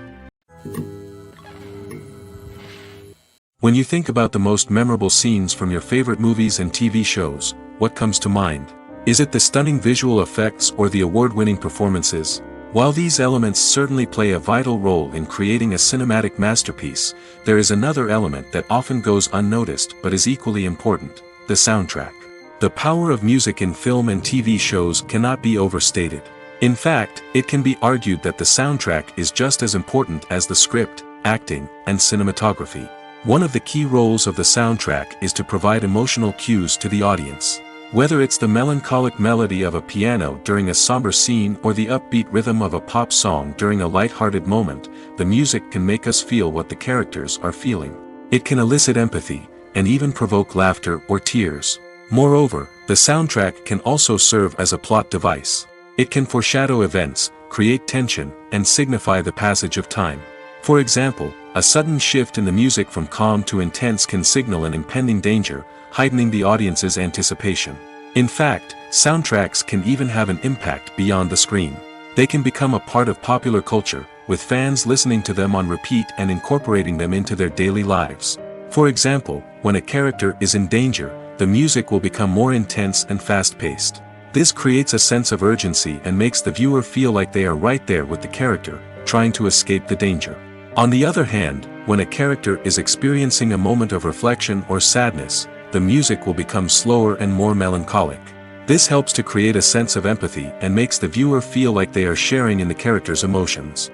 Speaker 1: When you think about the most memorable scenes from your favorite movies and TV shows, what comes to mind? Is it the stunning visual effects or the award-winning performances? While these elements certainly play a vital role in creating a cinematic masterpiece, there is another element that often goes unnoticed but is equally important: the soundtrack. The power of music in film and TV shows cannot be overstated. In fact, it can be argued that the soundtrack is just as important as the script, acting, and cinematography. One of the key roles of the soundtrack is to provide emotional cues to the audience. Whether it's the melancholic melody of a piano during a somber scene or the upbeat rhythm of a pop song during a light-hearted moment, the music can make us feel what the characters are feeling. It can elicit empathy, and even provoke laughter or tears. Moreover, the soundtrack can also serve as a plot device. It can foreshadow events, create tension, and signify the passage of time. For example, a sudden shift in the music from calm to intense can signal an impending danger, heightening the audience's anticipation. In fact, soundtracks can even have an impact beyond the screen. They can become a part of popular culture, with fans listening to them on repeat and incorporating them into their daily lives. For example, when a character is in danger, the music will become more intense and fast-paced. This creates a sense of urgency and makes the viewer feel like they are right there with the character, trying to escape the danger. On the other hand, when a character is experiencing a moment of reflection or sadness, the music will become slower and more melancholic. This helps to create a sense of empathy and makes the viewer feel like they are sharing in the character's emotions.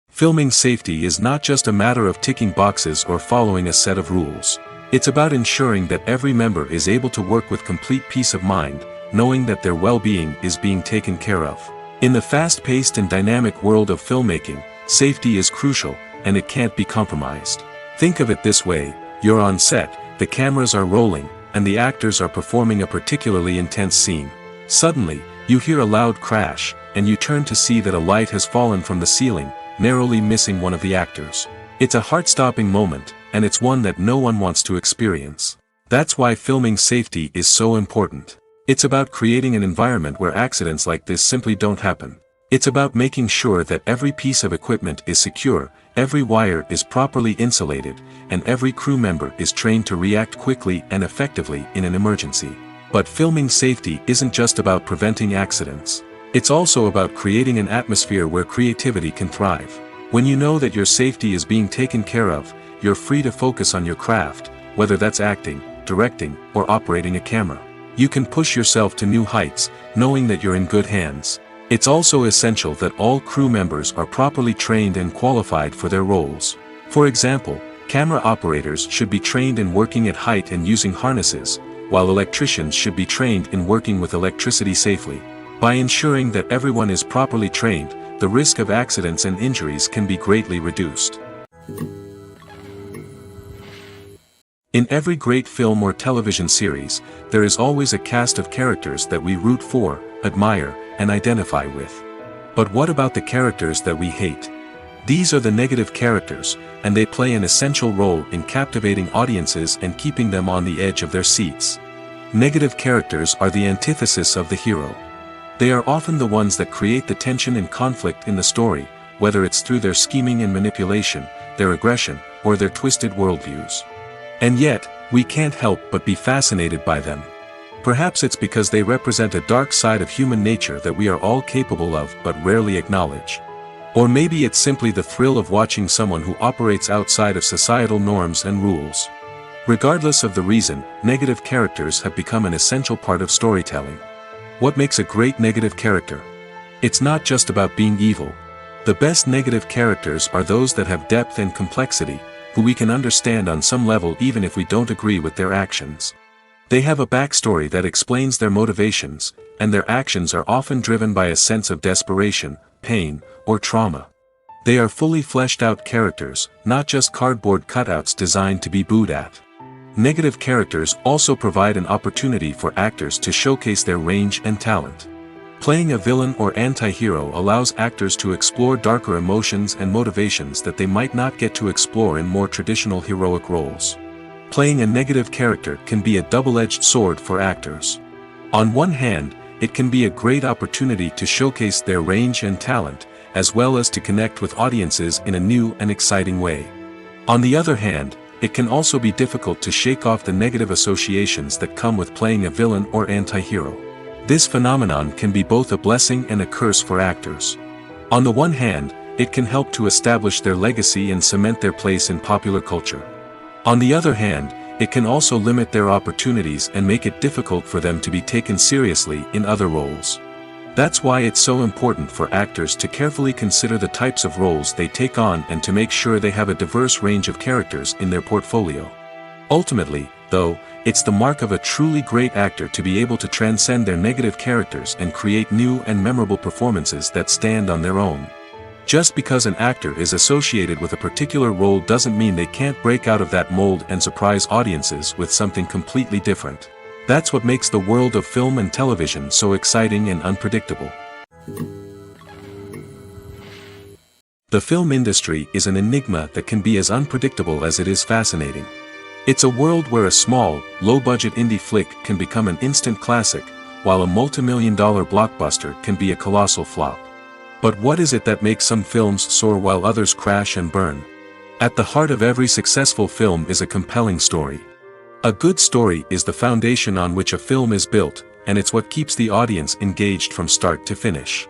Speaker 1: Filming safety is not just a matter of ticking boxes or following a set of rules. It's about ensuring that every member is able to work with complete peace of mind, knowing that their well-being is being taken care of. In the fast-paced and dynamic world of filmmaking, safety is crucial, and it can't be compromised. Think of it this way: you're on set, the cameras are rolling, and the actors are performing a particularly intense scene. Suddenly, you hear a loud crash, and you turn to see that a light has fallen from the ceiling, narrowly missing one of the actors. It's a heart-stopping moment, and it's one that no one wants to experience. That's why filming safety is so important. It's about creating an environment where accidents like this simply don't happen. It's about making sure that every piece of equipment is secure, every wire is properly insulated, and every crew member is trained to react quickly and effectively in an emergency. But filming safety isn't just about preventing accidents. It's also about creating an atmosphere where creativity can thrive. When you know that your safety is being taken care of, you're free to focus on your craft, whether that's acting, directing, or operating a camera. You can push yourself to new heights, knowing that you're in good hands. It's also essential that all crew members are properly trained and qualified for their roles. For example, camera operators should be trained in working at height and using harnesses, while electricians should be trained in working with electricity safely. By ensuring that everyone is properly trained, the risk of accidents and injuries can be greatly reduced. In every great film or television series, there is always a cast of characters that we root for, admire, and identify with. But what about the characters that we hate? These are the negative characters, and they play an essential role in captivating audiences and keeping them on the edge of their seats. Negative characters are the antithesis of the hero. They are often the ones that create the tension and conflict in the story, whether it's through their scheming and manipulation, their aggression, or their twisted worldviews. And yet, we can't help but be fascinated by them. Perhaps it's because they represent a dark side of human nature that we are all capable of but rarely acknowledge. Or maybe it's simply the thrill of watching someone who operates outside of societal norms and rules. Regardless of the reason, negative characters have become an essential part of storytelling. What makes a great negative character? It's not just about being evil. The best negative characters are those that have depth and complexity, who we can understand on some level even if we don't agree with their actions. They have a backstory that explains their motivations, and their actions are often driven by a sense of desperation, pain, or trauma. They are fully fleshed out characters, not just cardboard cutouts designed to be booed at. Negative characters also provide an opportunity for actors to showcase their range and talent. Playing a villain or anti-hero allows actors to explore darker emotions and motivations that they might not get to explore in more traditional heroic roles. Playing a negative character can be a double-edged sword for actors. On one hand, it can be a great opportunity to showcase their range and talent, as well as to connect with audiences in a new and exciting way. On the other hand, it can also be difficult to shake off the negative associations that come with playing a villain or anti-hero. This phenomenon can be both a blessing and a curse for actors. On the one hand, it can help to establish their legacy and cement their place in popular culture. On the other hand, it can also limit their opportunities and make it difficult for them to be taken seriously in other roles. That's why it's so important for actors to carefully consider the types of roles they take on and to make sure they have a diverse range of characters in their portfolio. Ultimately, though, it's the mark of a truly great actor to be able to transcend their negative characters and create new and memorable performances that stand on their own. Just because an actor is associated with a particular role doesn't mean they can't break out of that mold and surprise audiences with something completely different. That's what makes the world of film and television so exciting and unpredictable. The film industry is an enigma that can be as unpredictable as it is fascinating. It's a world where a small, low-budget indie flick can become an instant classic, while a multi-million-dollar blockbuster can be a colossal flop. But what is it that makes some films soar while others crash and burn? At the heart of every successful film is a compelling story. A good story is the foundation on which a film is built, and it's what keeps the audience engaged from start to finish.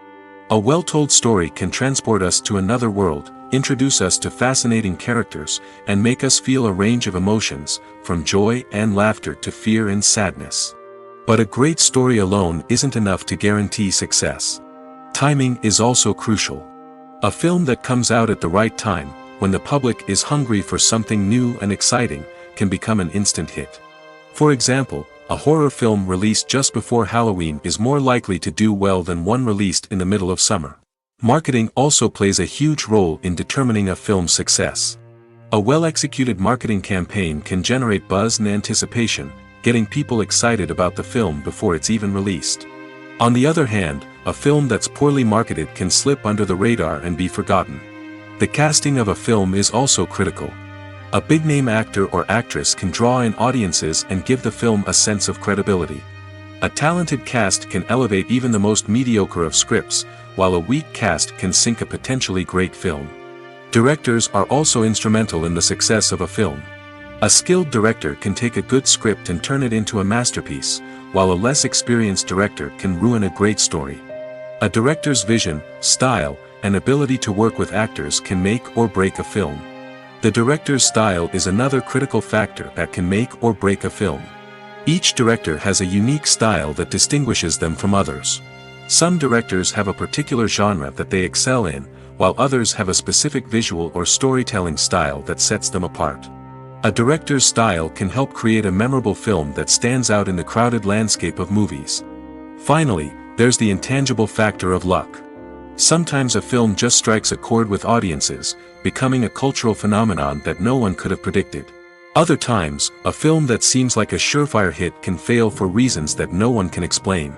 Speaker 1: A well-told story can transport us to another world, introduce us to fascinating characters, and make us feel a range of emotions, from joy and laughter to fear and sadness. But a great story alone isn't enough to guarantee success. Timing is also crucial. A film that comes out at the right time, when the public is hungry for something new and exciting, can become an instant hit. For example, a horror film released just before Halloween is more likely to do well than one released in the middle of summer. Marketing also plays a huge role in determining a film's success. A well-executed marketing campaign can generate buzz and anticipation, getting people excited about the film before it's even released. On the other hand, a film that's poorly marketed can slip under the radar and be forgotten. The casting of a film is also critical. A big-name actor or actress can draw in audiences and give the film a sense of credibility. A talented cast can elevate even the most mediocre of scripts, while a weak cast can sink a potentially great film. Directors are also instrumental in the success of a film. A skilled director can take a good script and turn it into a masterpiece, while a less experienced director can ruin a great story. A director's vision, style, and ability to work with actors can make or break a film. The director's style is another critical factor that can make or break a film. Each director has a unique style that distinguishes them from others. Some directors have a particular genre that they excel in, while others have a specific visual or storytelling style that sets them apart. A director's style can help create a memorable film that stands out in the crowded landscape of movies. Finally, there's the intangible factor of luck. Sometimes a film just strikes a chord with audiences, becoming a cultural phenomenon that no one could have predicted. Other times, a film that seems like a surefire hit can fail for reasons that no one can explain.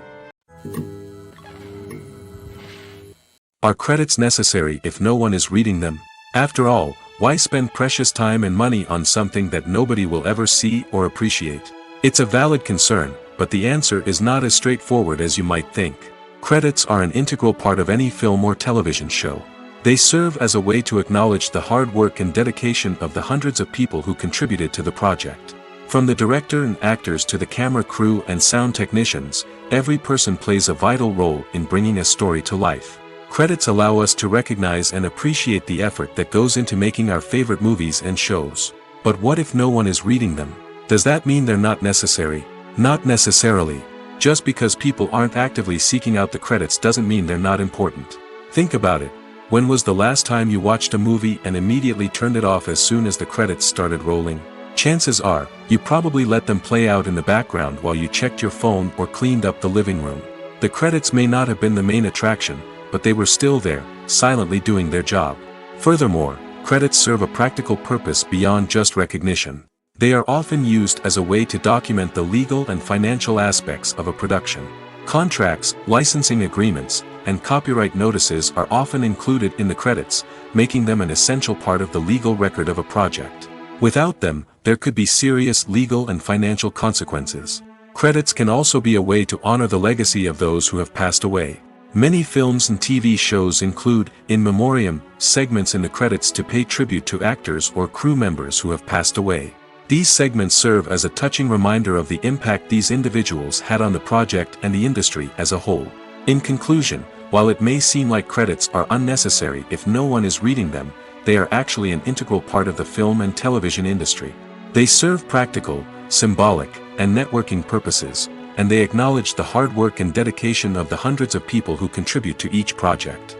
Speaker 1: Are credits necessary if no one is reading them? After all, why spend precious time and money on something that nobody will ever see or appreciate? It's a valid concern, but the answer is not as straightforward as you might think. Credits are an integral part of any film or television show. They serve as a way to acknowledge the hard work and dedication of the hundreds of people who contributed to the project. From the director and actors to the camera crew and sound technicians, every person plays a vital role in bringing a story to life. Credits allow us to recognize and appreciate the effort that goes into making our favorite movies and shows. But what if no one is reading them? Does that mean they're not necessary? Not necessarily. Just because people aren't actively seeking out the credits doesn't mean they're not important. Think about it. When was the last time you watched a movie and immediately turned it off as soon as the credits started rolling? Chances are, you probably let them play out in the background while you checked your phone or cleaned up the living room. The credits may not have been the main attraction, but they were still there, silently doing their job. Furthermore, credits serve a practical purpose beyond just recognition. They are often used as a way to document the legal and financial aspects of a production. Contracts, licensing agreements, and copyright notices are often included in the credits, making them an essential part of the legal record of a project. Without them, there could be serious legal and financial consequences. Credits can also be a way to honor the legacy of those who have passed away. Many films and TV shows include, in memoriam, segments in the credits to pay tribute to actors or crew members who have passed away. These segments serve as a touching reminder of the impact these individuals had on the project and the industry as a whole. In conclusion, while it may seem like credits are unnecessary if no one is reading them, they are actually an integral part of the film and television industry. They serve practical, symbolic, and networking purposes, and they acknowledge the hard work and dedication of the hundreds of people who contribute to each project.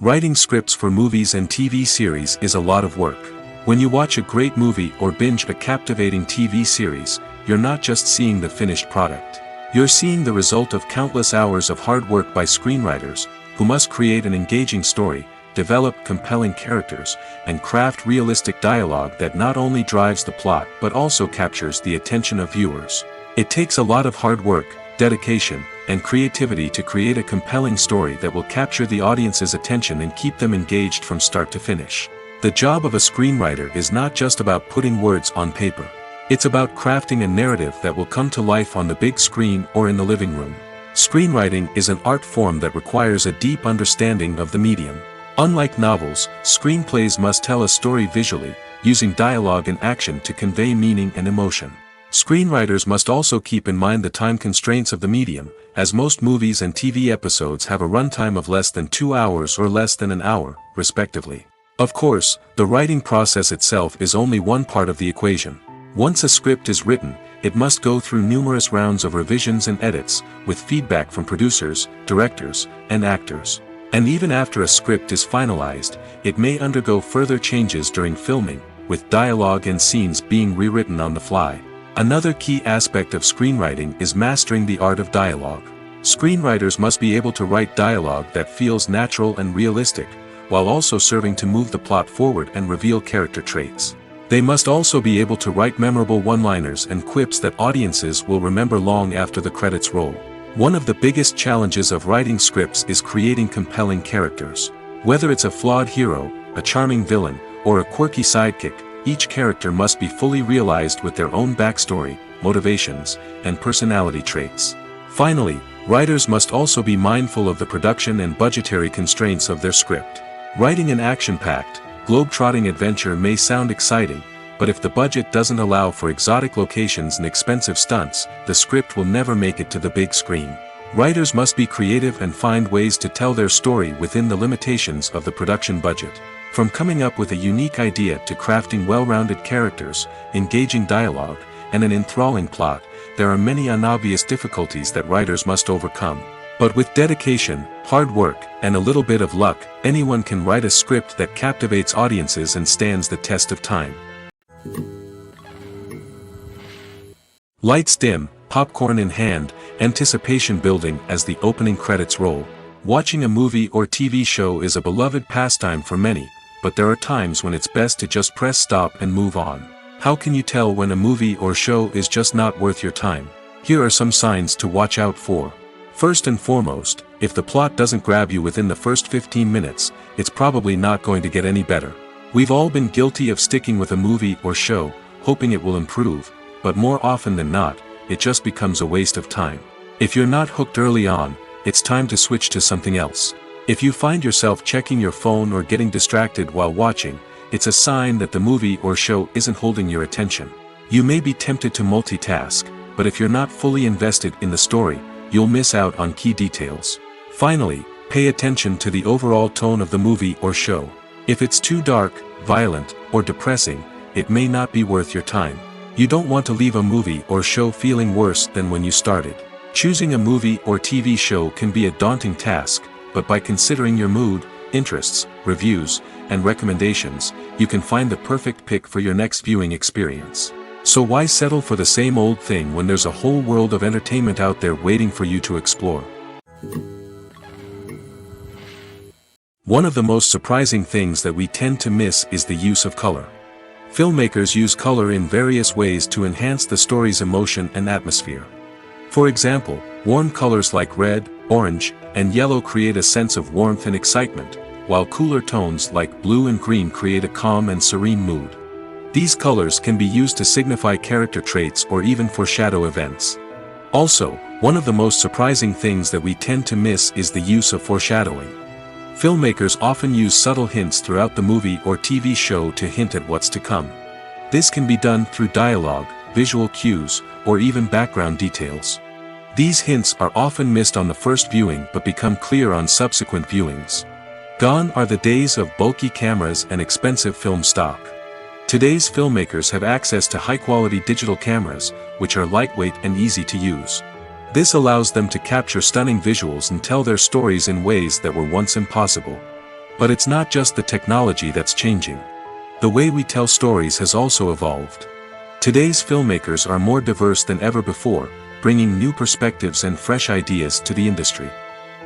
Speaker 1: Writing scripts for movies and TV series is a lot of work. When you watch a great movie or binge a captivating TV series, you're not just seeing the finished product. You're seeing the result of countless hours of hard work by screenwriters, who must create an engaging story, develop compelling characters, and craft realistic dialogue that not only drives the plot but also captures the attention of viewers. It takes a lot of hard work, dedication, and creativity to create a compelling story that will capture the audience's attention and keep them engaged from start to finish. The job of a screenwriter is not just about putting words on paper. It's about crafting a narrative that will come to life on the big screen or in the living room. Screenwriting is an art form that requires a deep understanding of the medium. Unlike novels, screenplays must tell a story visually, using dialogue and action to convey meaning and emotion. Screenwriters must also keep in mind the time constraints of the medium, as most movies and TV episodes have a runtime of less than 2 hours or less than an hour, respectively. Of course, the writing process itself is only one part of the equation. Once a script is written, it must go through numerous rounds of revisions and edits, with feedback from producers, directors, and actors. And even after a script is finalized, it may undergo further changes during filming, with dialogue and scenes being rewritten on the fly. Another key aspect of screenwriting is mastering the art of dialogue. Screenwriters must be able to write dialogue that feels natural and realistic, while also serving to move the plot forward and reveal character traits. They must also be able to write memorable one-liners and quips that audiences will remember long after the credits roll. One of the biggest challenges of writing scripts is creating compelling characters. Whether it's a flawed hero, a charming villain, or a quirky sidekick, each character must be fully realized with their own backstory, motivations, and personality traits. Finally, writers must also be mindful of the production and budgetary constraints of their script. Writing an action-packed, globe-trotting adventure may sound exciting, but if the budget doesn't allow for exotic locations and expensive stunts, the script will never make it to the big screen. Writers must be creative and find ways to tell their story within the limitations of the production budget. From coming up with a unique idea to crafting well-rounded characters, engaging dialogue, and an enthralling plot, there are many unobvious difficulties that writers must overcome. But with dedication, hard work, and a little bit of luck, anyone can write a script that captivates audiences and stands the test of time. Lights dim, popcorn in hand, anticipation building as the opening credits roll. Watching a movie or TV show is a beloved pastime for many, but there are times when it's best to just press stop and move on. How can you tell when a movie or show is just not worth your time? Here are some signs to watch out for. First and foremost, if the plot doesn't grab you within the first 15 minutes, it's probably not going to get any better. We've all been guilty of sticking with a movie or show, hoping it will improve, but more often than not, it just becomes a waste of time. If you're not hooked early on, it's time to switch to something else. If you find yourself checking your phone or getting distracted while watching, it's a sign that the movie or show isn't holding your attention. You may be tempted to multitask, but if you're not fully invested in the story, you'll miss out on key details. Finally, pay attention to the overall tone of the movie or show. If it's too dark, violent, or depressing, it may not be worth your time. You don't want to leave a movie or show feeling worse than when you started. Choosing a movie or TV show can be a daunting task, but by considering your mood, interests, reviews, and recommendations, you can find the perfect pick for your next viewing experience. So why settle for the same old thing when there's a whole world of entertainment out there waiting for you to explore? One of the most surprising things that we tend to miss is the use of color. Filmmakers use color in various ways to enhance the story's emotion and atmosphere. For example, warm colors like red, orange, and yellow create a sense of warmth and excitement, while cooler tones like blue and green create a calm and serene mood. These colors can be used to signify character traits or even foreshadow events. Also, one of the most surprising things that we tend to miss is the use of foreshadowing. Filmmakers often use subtle hints throughout the movie or TV show to hint at what's to come. This can be done through dialogue, visual cues, or even background details. These hints are often missed on the first viewing but become clear on subsequent viewings. Gone are the days of bulky cameras and expensive film stock. Today's filmmakers have access to high-quality digital cameras, which are lightweight and easy to use. This allows them to capture stunning visuals and tell their stories in ways that were once impossible. But it's not just the technology that's changing. The way we tell stories has also evolved. Today's filmmakers are more diverse than ever before, bringing new perspectives and fresh ideas to the industry.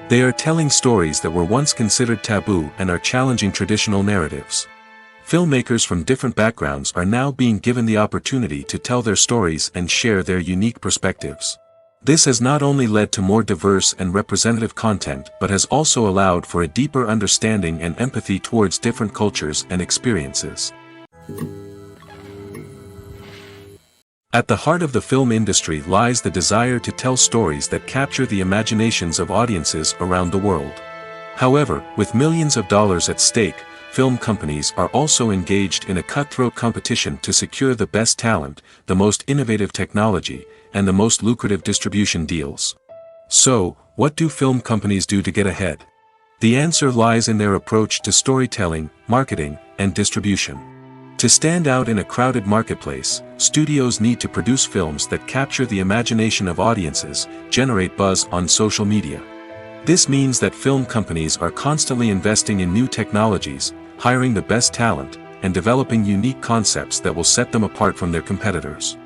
Speaker 1: They are telling stories that were once considered taboo and are challenging traditional narratives. Filmmakers from different backgrounds are now being given the opportunity to tell their stories and share their unique perspectives. This has not only led to more diverse and representative content but has also allowed for a deeper understanding and empathy towards different cultures and experiences. At the heart of the film industry lies the desire to tell stories that capture the imaginations of audiences around the world. However, with millions of dollars at stake, film companies are also engaged in a cutthroat competition to secure the best talent, the most innovative technology, and the most lucrative distribution deals. So, what do film companies do to get ahead? The answer lies in their approach to storytelling, marketing, and distribution. To stand out in a crowded marketplace, studios need to produce films that capture the imagination of audiences, generate buzz on social media. This means that film companies are constantly investing in new technologies, hiring the best talent, and developing unique concepts that will set them apart from their competitors.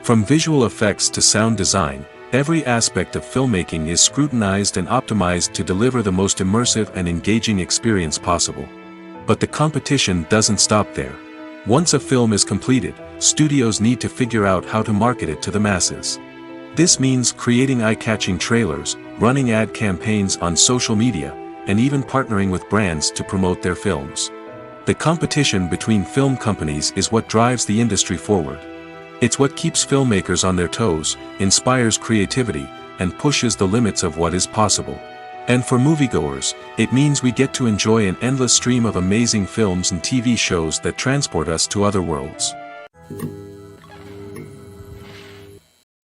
Speaker 1: From visual effects to sound design, every aspect of filmmaking is scrutinized and optimized to deliver the most immersive and engaging experience possible. But the competition doesn't stop there. Once a film is completed, studios need to figure out how to market it to the masses. This means creating eye-catching trailers, running ad campaigns on social media, and even partnering with brands to promote their films. The competition between film companies is what drives the industry forward. It's what keeps filmmakers on their toes, inspires creativity, and pushes the limits of what is possible. And for moviegoers, it means we get to enjoy an endless stream of amazing films and TV shows that transport us to other worlds.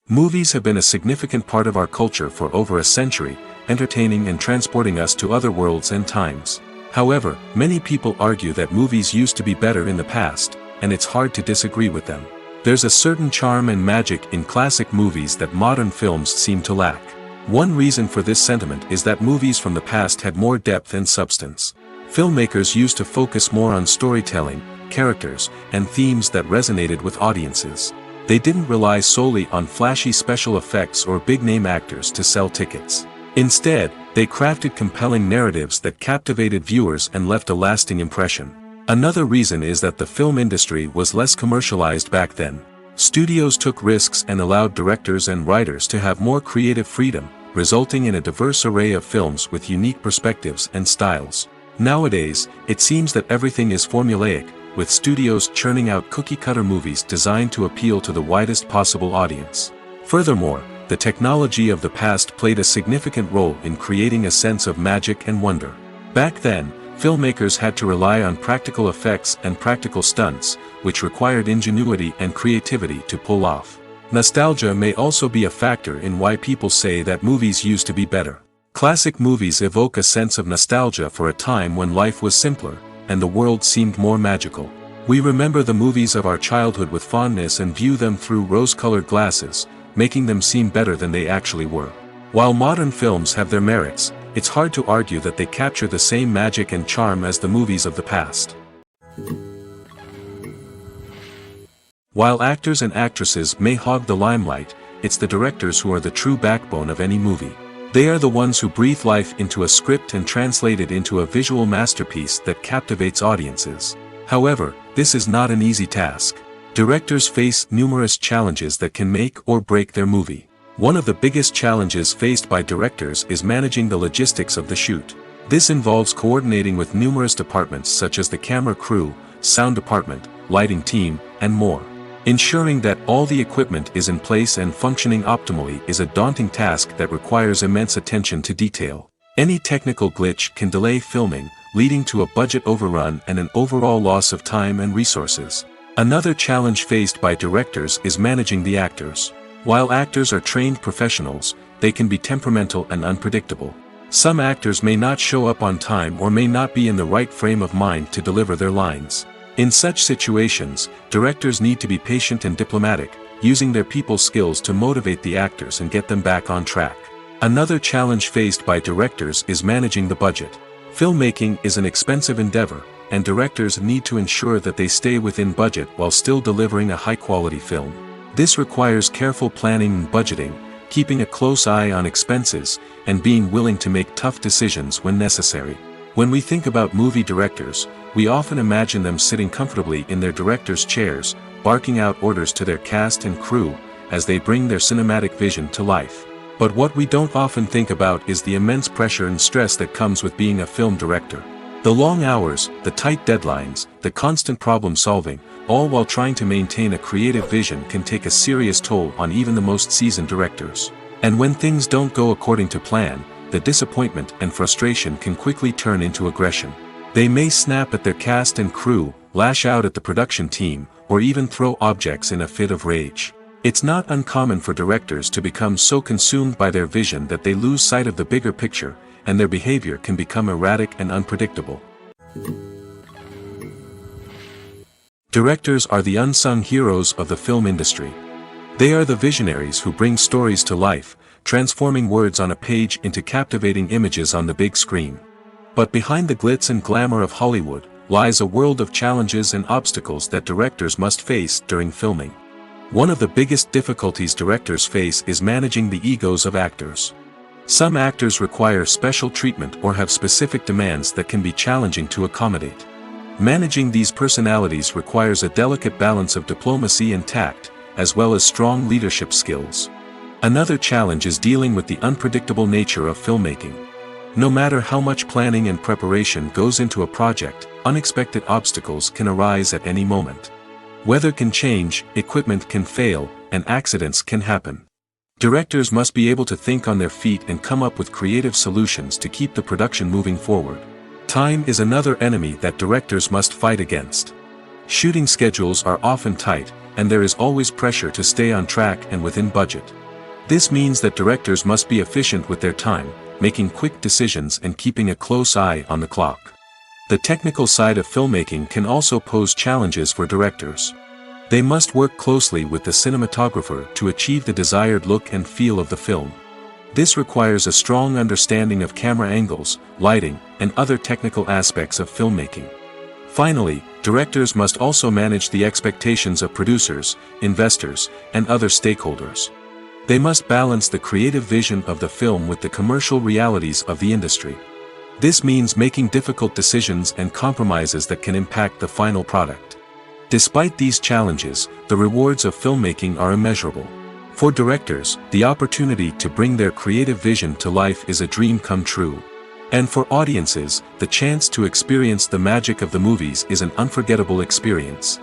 Speaker 1: Movies have been a significant part of our culture for over a century, entertaining and transporting us to other worlds and times. However, many people argue that movies used to be better in the past, and it's hard to disagree with them. There's a certain charm and magic in classic movies that modern films seem to lack. One reason for this sentiment is that movies from the past had more depth and substance. Filmmakers used to focus more on storytelling, characters, and themes that resonated with audiences. They didn't rely solely on flashy special effects or big-name actors to sell tickets. Instead, they crafted compelling narratives that captivated viewers and left a lasting impression. Another reason is that the film industry was less commercialized back then. Studios took risks and allowed directors and writers to have more creative freedom, resulting in a diverse array of films with unique perspectives and styles. Nowadays, it seems that everything is formulaic, with studios churning out cookie-cutter movies designed to appeal to the widest possible audience. Furthermore, the technology of the past played a significant role in creating a sense of magic and wonder. Back then, filmmakers had to rely on practical effects and practical stunts, which required ingenuity and creativity to pull off. Nostalgia may also be a factor in why people say that movies used to be better. Classic movies evoke a sense of nostalgia for a time when life was simpler, and the world seemed more magical. We remember the movies of our childhood with fondness and view them through rose-colored glasses, making them seem better than they actually were. While modern films have their merits, it's hard to argue that they capture the same magic and charm as the movies of the past. While actors and actresses may hog the limelight, it's the directors who are the true backbone of any movie. They are the ones who breathe life into a script and translate it into a visual masterpiece that captivates audiences. However, this is not an easy task. Directors face numerous challenges that can make or break their movie. One of the biggest challenges faced by directors is managing the logistics of the shoot. This involves coordinating with numerous departments such as the camera crew, sound department, lighting team, and more. Ensuring that all the equipment is in place and functioning optimally is a daunting task that requires immense attention to detail. Any technical glitch can delay filming, leading to a budget overrun and an overall loss of time and resources. Another challenge faced by directors is managing the actors. While actors are trained professionals, they can be temperamental and unpredictable. Some actors may not show up on time or may not be in the right frame of mind to deliver their lines. In such situations, directors need to be patient and diplomatic, using their people skills to motivate the actors and get them back on track. Another challenge faced by directors is managing the budget. Filmmaking is an expensive endeavor, and directors need to ensure that they stay within budget while still delivering a high-quality film. This requires careful planning and budgeting, keeping a close eye on expenses, and being willing to make tough decisions when necessary. When we think about movie directors, we often imagine them sitting comfortably in their director's chairs, barking out orders to their cast and crew, as they bring their cinematic vision to life. But what we don't often think about is the immense pressure and stress that comes with being a film director. The long hours, the tight deadlines, the constant problem solving, all while trying to maintain a creative vision can take a serious toll on even the most seasoned directors. And when things don't go according to plan, the disappointment and frustration can quickly turn into aggression. They may snap at their cast and crew, lash out at the production team, or even throw objects in a fit of rage. It's not uncommon for directors to become so consumed by their vision that they lose sight of the bigger picture, and their behavior can become erratic and unpredictable. Directors are the unsung heroes of the film industry. They are the visionaries who bring stories to life, transforming words on a page into captivating images on the big screen. But behind the glitz and glamour of Hollywood, lies a world of challenges and obstacles that directors must face during filming. One of the biggest difficulties directors face is managing the egos of actors. Some actors require special treatment or have specific demands that can be challenging to accommodate. Managing these personalities requires a delicate balance of diplomacy and tact, as well as strong leadership skills. Another challenge is dealing with the unpredictable nature of filmmaking. No matter how much planning and preparation goes into a project, unexpected obstacles can arise at any moment. Weather can change, equipment can fail, and accidents can happen. Directors must be able to think on their feet and come up with creative solutions to keep the production moving forward. Time is another enemy that directors must fight against. Shooting schedules are often tight, and there is always pressure to stay on track and within budget. This means that directors must be efficient with their time, making quick decisions and keeping a close eye on the clock. The technical side of filmmaking can also pose challenges for directors. They must work closely with the cinematographer to achieve the desired look and feel of the film. This requires a strong understanding of camera angles, lighting, and other technical aspects of filmmaking. Finally, directors must also manage the expectations of producers, investors, and other stakeholders. They must balance the creative vision of the film with the commercial realities of the industry. This means making difficult decisions and compromises that can impact the final product. Despite these challenges, the rewards of filmmaking are immeasurable. For directors, the opportunity to bring their creative vision to life is a dream come true. And for audiences, the chance to experience the magic of the movies is an unforgettable experience.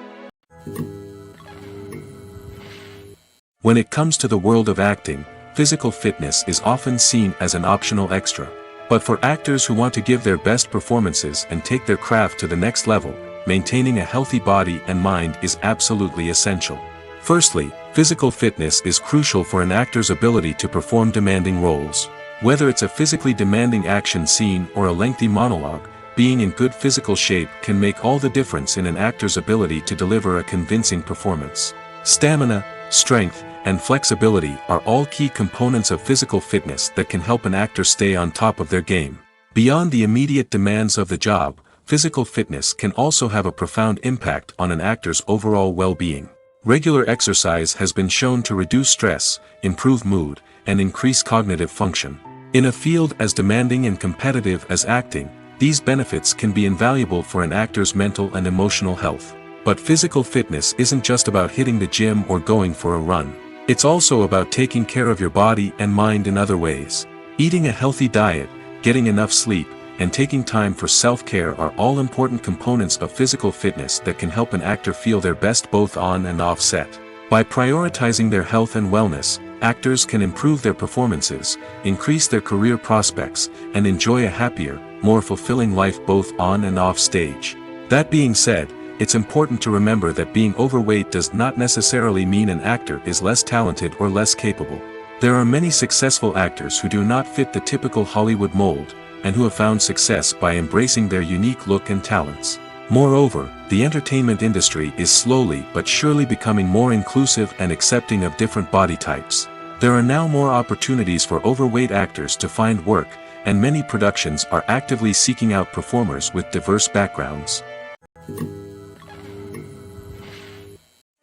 Speaker 1: When it comes to the world of acting, physical fitness is often seen as an optional extra. But for actors who want to give their best performances and take their craft to the next level, maintaining a healthy body and mind is absolutely essential. Firstly, physical fitness is crucial for an actor's ability to perform demanding roles. Whether it's a physically demanding action scene or a lengthy monologue, being in good physical shape can make all the difference in an actor's ability to deliver a convincing performance. Stamina, strength, and flexibility are all key components of physical fitness that can help an actor stay on top of their game. Beyond the immediate demands of the job, physical fitness can also have a profound impact on an actor's overall well-being. Regular exercise has been shown to reduce stress, improve mood, and increase cognitive function. In a field as demanding and competitive as acting, these benefits can be invaluable for an actor's mental and emotional health. But physical fitness isn't just about hitting the gym or going for a run. It's also about taking care of your body and mind in other ways. Eating a healthy diet, getting enough sleep, and taking time for self-care are all important components of physical fitness that can help an actor feel their best both on and off set. By prioritizing their health and wellness, actors can improve their performances, increase their career prospects, and enjoy a happier, more fulfilling life both on and off stage. That being said, it's important to remember that being overweight does not necessarily mean an actor is less talented or less capable. There are many successful actors who do not fit the typical Hollywood mold, and who have found success by embracing their unique look and talents. Moreover, the entertainment industry is slowly but surely becoming more inclusive and accepting of different body types. There are now more opportunities for overweight actors to find work, and many productions are actively seeking out performers with diverse backgrounds.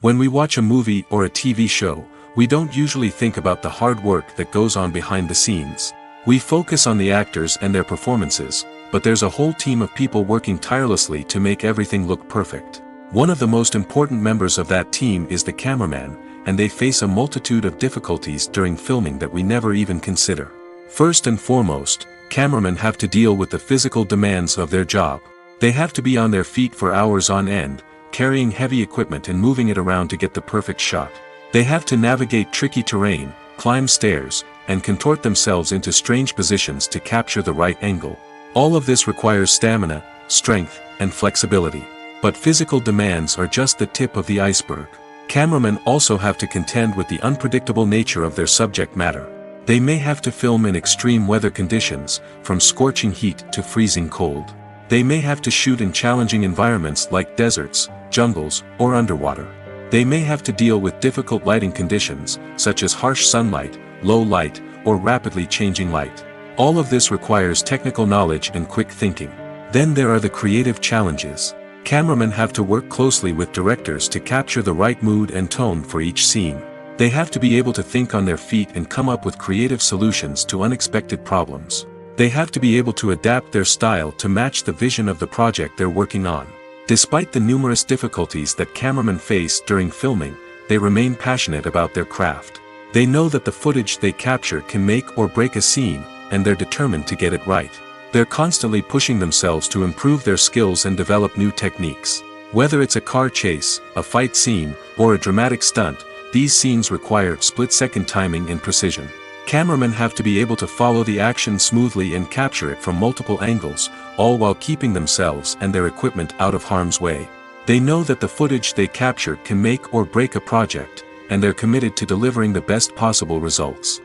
Speaker 1: When we watch a movie or a TV show, we don't usually think about the hard work that goes on behind the scenes. We focus on the actors and their performances, but there's a whole team of people working tirelessly to make everything look perfect. One of the most important members of that team is the cameraman, and they face a multitude of difficulties during filming that we never even consider. First and foremost, cameramen have to deal with the physical demands of their job. They have to be on their feet for hours on end, carrying heavy equipment and moving it around to get the perfect shot. They have to navigate tricky terrain, climb stairs, and contort themselves into strange positions to capture the right angle. All of this requires stamina, strength, and flexibility. But physical demands are just the tip of the iceberg. Cameramen also have to contend with the unpredictable nature of their subject matter. They may have to film in extreme weather conditions, from scorching heat to freezing cold. They may have to shoot in challenging environments like deserts, jungles, or underwater. They may have to deal with difficult lighting conditions, such as harsh sunlight, low light, or rapidly changing light. All of this requires technical knowledge and quick thinking. Then there are the creative challenges. Cameramen have to work closely with directors to capture the right mood and tone for each scene. They have to be able to think on their feet and come up with creative solutions to unexpected problems. They have to be able to adapt their style to match the vision of the project they're working on. Despite the numerous difficulties that cameramen face during filming, they remain passionate about their craft. They know that the footage they capture can make or break a scene, and they're determined to get it right. They're constantly pushing themselves to improve their skills and develop new techniques. Whether it's a car chase, a fight scene, or a dramatic stunt, these scenes require split-second timing and precision. Cameramen have to be able to follow the action smoothly and capture it from multiple angles, all while keeping themselves and their equipment out of harm's way. They know that the footage they capture can make or break a project, and they're committed to delivering the best possible results.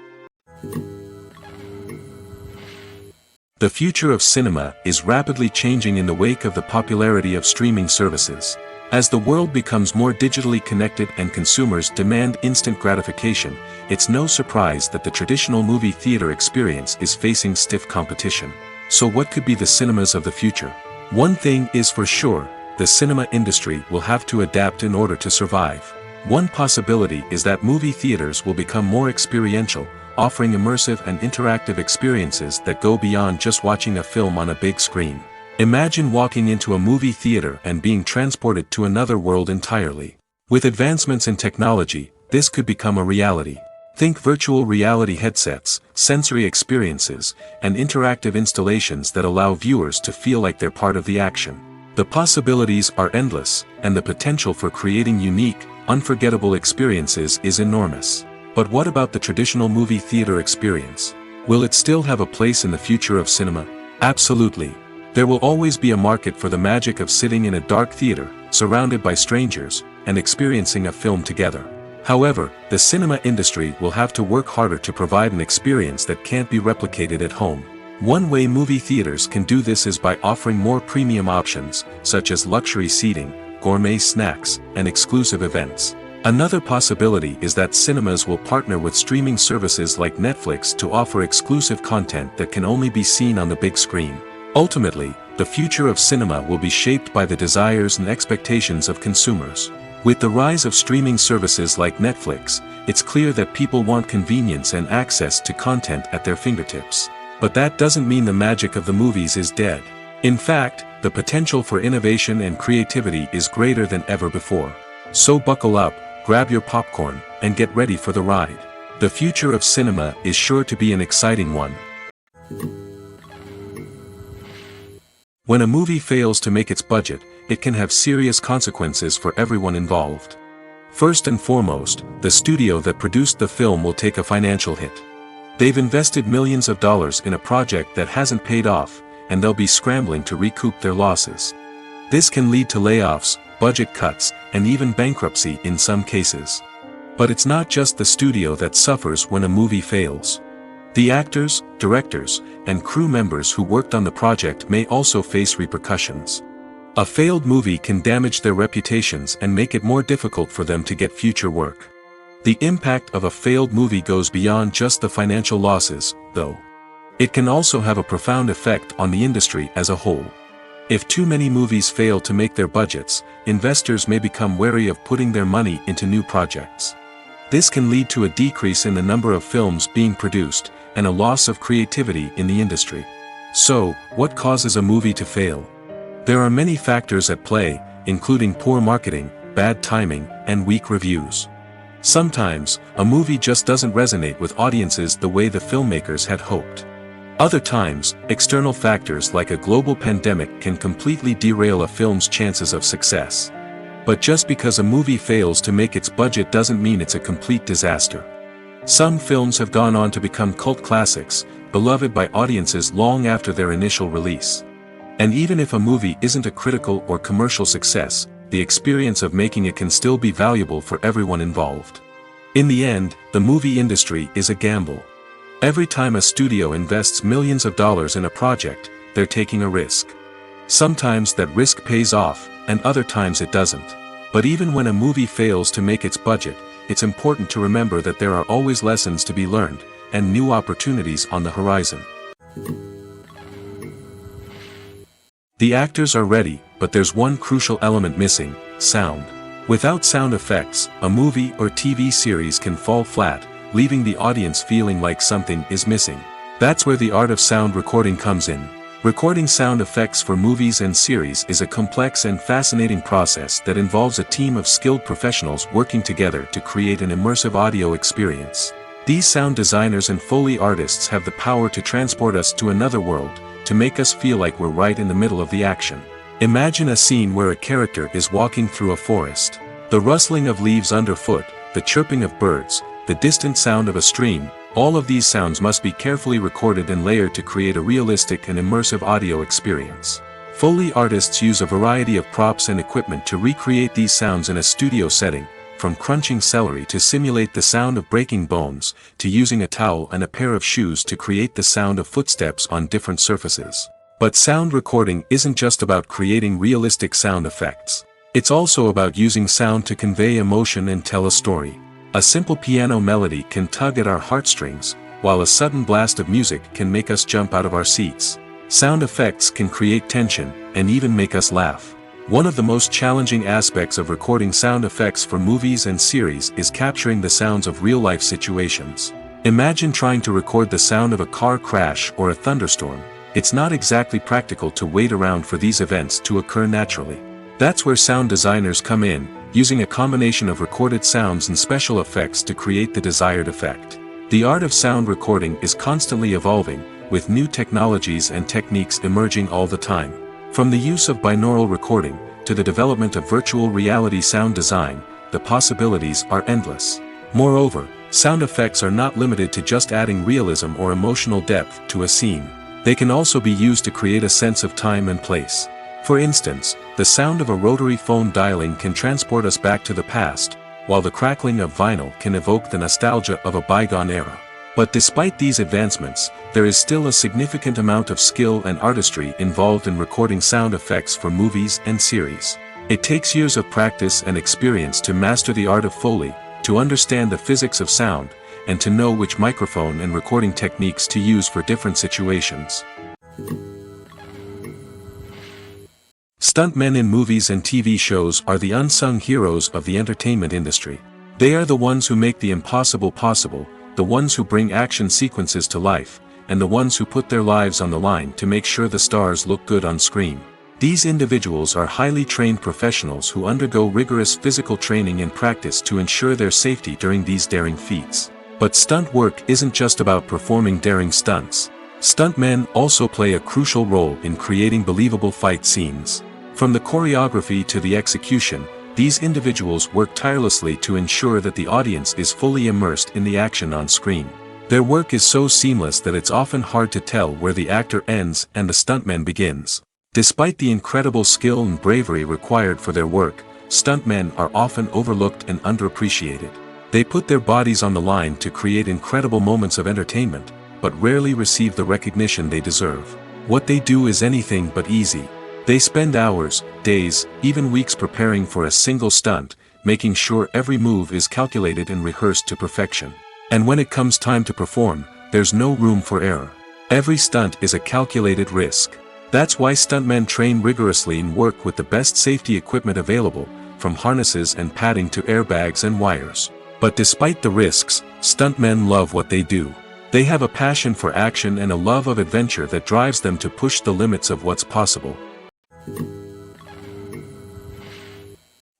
Speaker 1: The future of cinema is rapidly changing in the wake of the popularity of streaming services. As the world becomes more digitally connected and consumers demand instant gratification, it's no surprise that the traditional movie theater experience is facing stiff competition. So what could be the cinemas of the future? One thing is for sure, the cinema industry will have to adapt in order to survive. One possibility is that movie theaters will become more experiential, offering immersive and interactive experiences that go beyond just watching a film on a big screen. Imagine walking into a movie theater and being transported to another world entirely. With advancements in technology, this could become a reality. Think virtual reality headsets, sensory experiences, and interactive installations that allow viewers to feel like they're part of the action. The possibilities are endless, and the potential for creating unique, unforgettable experiences is enormous. But what about the traditional movie theater experience? Will it still have a place in the future of cinema? Absolutely. There will always be a market for the magic of sitting in a dark theater, surrounded by strangers, and experiencing a film together. However, the cinema industry will have to work harder to provide an experience that can't be replicated at home. One way movie theaters can do this is by offering more premium options, such as luxury seating, gourmet snacks, and exclusive events. Another possibility is that cinemas will partner with streaming services like Netflix to offer exclusive content that can only be seen on the big screen. Ultimately, the future of cinema will be shaped by the desires and expectations of consumers. With the rise of streaming services like Netflix, it's clear that people want convenience and access to content at their fingertips. But that doesn't mean the magic of the movies is dead. In fact, the potential for innovation and creativity is greater than ever before. So buckle up, grab your popcorn, and get ready for the ride. The future of cinema is sure to be an exciting one. When a movie fails to make its budget, it can have serious consequences for everyone involved. First and foremost, the studio that produced the film will take a financial hit. They've invested millions of dollars in a project that hasn't paid off, and they'll be scrambling to recoup their losses. This can lead to layoffs, budget cuts, and even bankruptcy in some cases. But it's not just the studio that suffers when a movie fails. The actors, directors, and crew members who worked on the project may also face repercussions. A failed movie can damage their reputations and make it more difficult for them to get future work. The impact of a failed movie goes beyond just the financial losses, though. It can also have a profound effect on the industry as a whole. If too many movies fail to make their budgets, investors may become wary of putting their money into new projects. This can lead to a decrease in the number of films being produced, and a loss of creativity in the industry. So, what causes a movie to fail? There are many factors at play, including poor marketing, bad timing, and weak reviews. Sometimes, a movie just doesn't resonate with audiences the way the filmmakers had hoped. Other times, external factors like a global pandemic can completely derail a film's chances of success. But just because a movie fails to make its budget doesn't mean it's a complete disaster. Some films have gone on to become cult classics, beloved by audiences long after their initial release. And even if a movie isn't a critical or commercial success, the experience of making it can still be valuable for everyone involved. In the end, the movie industry is a gamble. Every time a studio invests millions of dollars in a project, they're taking a risk. Sometimes that risk pays off, and other times it doesn't. But even when a movie fails to make its budget, it's important to remember that there are always lessons to be learned, and new opportunities on the horizon. The actors are ready, but there's one crucial element missing: sound. Without sound effects, a movie or TV series can fall flat, leaving the audience feeling like something is missing. That's where the art of sound recording comes in. Recording sound effects for movies and series is a complex and fascinating process that involves a team of skilled professionals working together to create an immersive audio experience. These sound designers and Foley artists have the power to transport us to another world, to make us feel like we're right in the middle of the action. Imagine a scene where a character is walking through a forest. The rustling of leaves underfoot, the chirping of birds, the distant sound of a stream, all of these sounds must be carefully recorded and layered to create a realistic and immersive audio experience. Foley artists use a variety of props and equipment to recreate these sounds in a studio setting, from crunching celery to simulate the sound of breaking bones, to using a towel and a pair of shoes to create the sound of footsteps on different surfaces. But sound recording isn't just about creating realistic sound effects. It's also about using sound to convey emotion and tell a story. A simple piano melody can tug at our heartstrings, while a sudden blast of music can make us jump out of our seats. Sound effects can create tension, and even make us laugh. One of the most challenging aspects of recording sound effects for movies and series is capturing the sounds of real-life situations. Imagine trying to record the sound of a car crash or a thunderstorm. It's not exactly practical to wait around for these events to occur naturally. That's where sound designers come in, using a combination of recorded sounds and special effects to create the desired effect. The art of sound recording is constantly evolving, with new technologies and techniques emerging all the time. From the use of binaural recording, to the development of virtual reality sound design, the possibilities are endless. Moreover, sound effects are not limited to just adding realism or emotional depth to a scene. They can also be used to create a sense of time and place. For instance, the sound of a rotary phone dialing can transport us back to the past, while the crackling of vinyl can evoke the nostalgia of a bygone era. But despite these advancements, there is still a significant amount of skill and artistry involved in recording sound effects for movies and series. It takes years of practice and experience to master the art of Foley, to understand the physics of sound, and to know which microphone and recording techniques to use for different situations. Stuntmen in movies and TV shows are the unsung heroes of the entertainment industry. They are the ones who make the impossible possible, the ones who bring action sequences to life, and the ones who put their lives on the line to make sure the stars look good on screen. These individuals are highly trained professionals who undergo rigorous physical training and practice to ensure their safety during these daring feats. But stunt work isn't just about performing daring stunts. Stuntmen also play a crucial role in creating believable fight scenes. From the choreography to the execution, these individuals work tirelessly to ensure that the audience is fully immersed in the action on screen. Their work is so seamless that it's often hard to tell where the actor ends and the stuntman begins. Despite the incredible skill and bravery required for their work, stuntmen are often overlooked and underappreciated. They put their bodies on the line to create incredible moments of entertainment, but rarely receive the recognition they deserve. What they do is anything but easy. They spend hours, days, even weeks preparing for a single stunt, making sure every move is calculated and rehearsed to perfection. And when it comes time to perform, there's no room for error. Every stunt is a calculated risk. That's why stuntmen train rigorously and work with the best safety equipment available, from harnesses and padding to airbags and wires. But despite the risks, stuntmen love what they do. They have a passion for action and a love of adventure that drives them to push the limits of what's possible.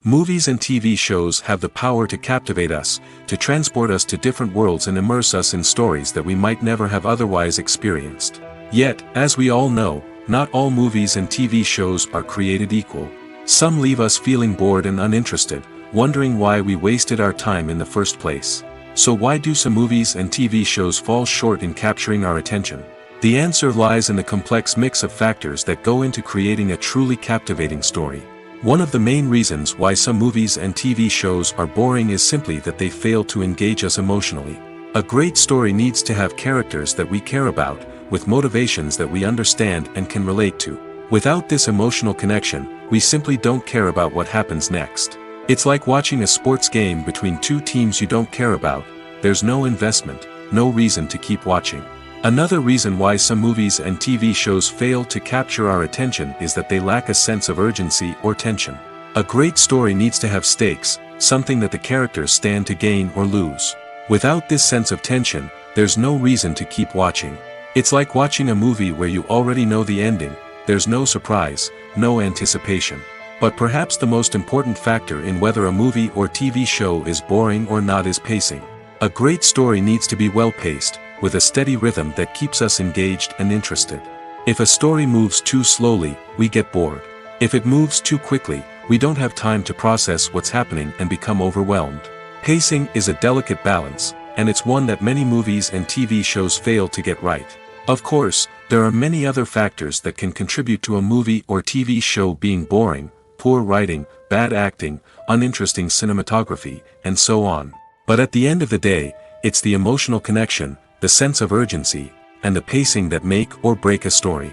Speaker 1: Movies and TV shows have the power to captivate us, to transport us to different worlds and immerse us in stories that we might never have otherwise experienced. Yet, as we all know, not all movies and TV shows are created equal. Some leave us feeling bored and uninterested, wondering why we wasted our time in the first place. So why do some movies and TV shows fall short in capturing our attention? The answer lies in the complex mix of factors that go into creating a truly captivating story. One of the main reasons why some movies and TV shows are boring is simply that they fail to engage us emotionally. A great story needs to have characters that we care about, with motivations that we understand and can relate to. Without this emotional connection, we simply don't care about what happens next. It's like watching a sports game between two teams you don't care about. There's no investment, no reason to keep watching. Another reason why some movies and TV shows fail to capture our attention is that they lack a sense of urgency or tension. A great story needs to have stakes, something that the characters stand to gain or lose. Without this sense of tension, there's no reason to keep watching. It's like watching a movie where you already know the ending. There's no surprise, no anticipation. But perhaps the most important factor in whether a movie or TV show is boring or not is pacing. A great story needs to be well-paced, with a steady rhythm that keeps us engaged and interested. If a story moves too slowly, we get bored. If it moves too quickly, we don't have time to process what's happening and become overwhelmed. Pacing is a delicate balance, and it's one that many movies and TV shows fail to get right. Of course, there are many other factors that can contribute to a movie or TV show being boring: poor writing, bad acting, uninteresting cinematography, and so on. But at the end of the day, it's the emotional connection, the sense of urgency, and the pacing that make or break a story.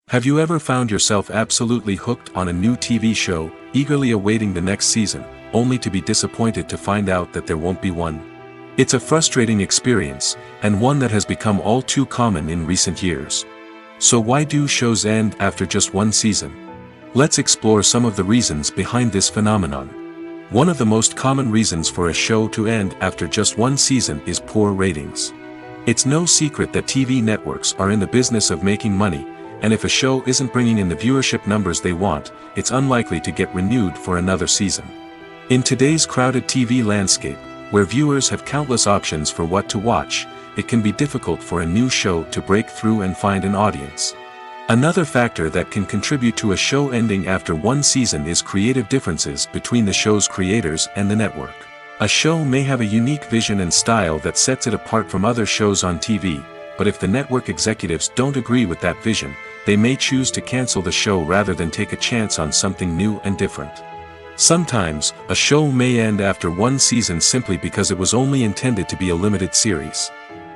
Speaker 1: Have you ever found yourself absolutely hooked on a new TV show, eagerly awaiting the next season, only to be disappointed to find out that there won't be one? It's a frustrating experience, and one that has become all too common in recent years. So why do shows end after just one season? Let's explore some of the reasons behind this phenomenon. One of the most common reasons for a show to end after just one season is poor ratings. It's no secret that TV networks are in the business of making money, and if a show isn't bringing in the viewership numbers they want, it's unlikely to get renewed for another season. In today's crowded TV landscape, where viewers have countless options for what to watch, it can be difficult for a new show to break through and find an audience. Another factor that can contribute to a show ending after one season is creative differences between the show's creators and the network. A show may have a unique vision and style that sets it apart from other shows on TV, but if the network executives don't agree with that vision, they may choose to cancel the show rather than take a chance on something new and different. Sometimes, a show may end after one season simply because it was only intended to be a limited series.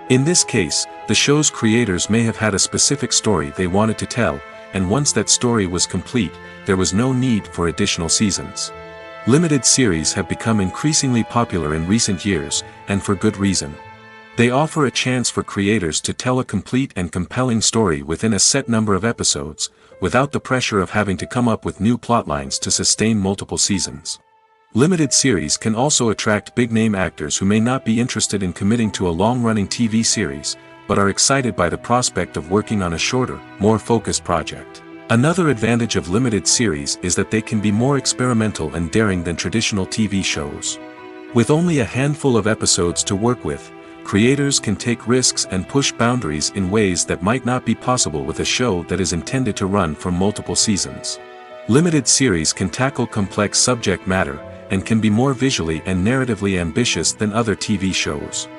Speaker 1: In this case, the show's creators may have had a specific story they wanted to tell, and once that story was complete, there was no need for additional seasons. Limited series have become increasingly popular in recent years, and for good reason. They offer a chance for creators to tell a complete and compelling story within a set number of episodes, without the pressure of having to come up with new plotlines to sustain multiple seasons. Limited series can also attract big-name actors who may not be interested in committing to a long-running TV series, but are excited by the prospect of working on a shorter, more focused project. Another advantage of limited series is that they can be more experimental and daring than traditional TV shows. With only a handful of episodes to work with, creators can take risks and push boundaries in ways that might not be possible with a show that is intended to run for multiple seasons. Limited series can tackle complex subject matter, and can be more visually and narratively ambitious than other TV shows.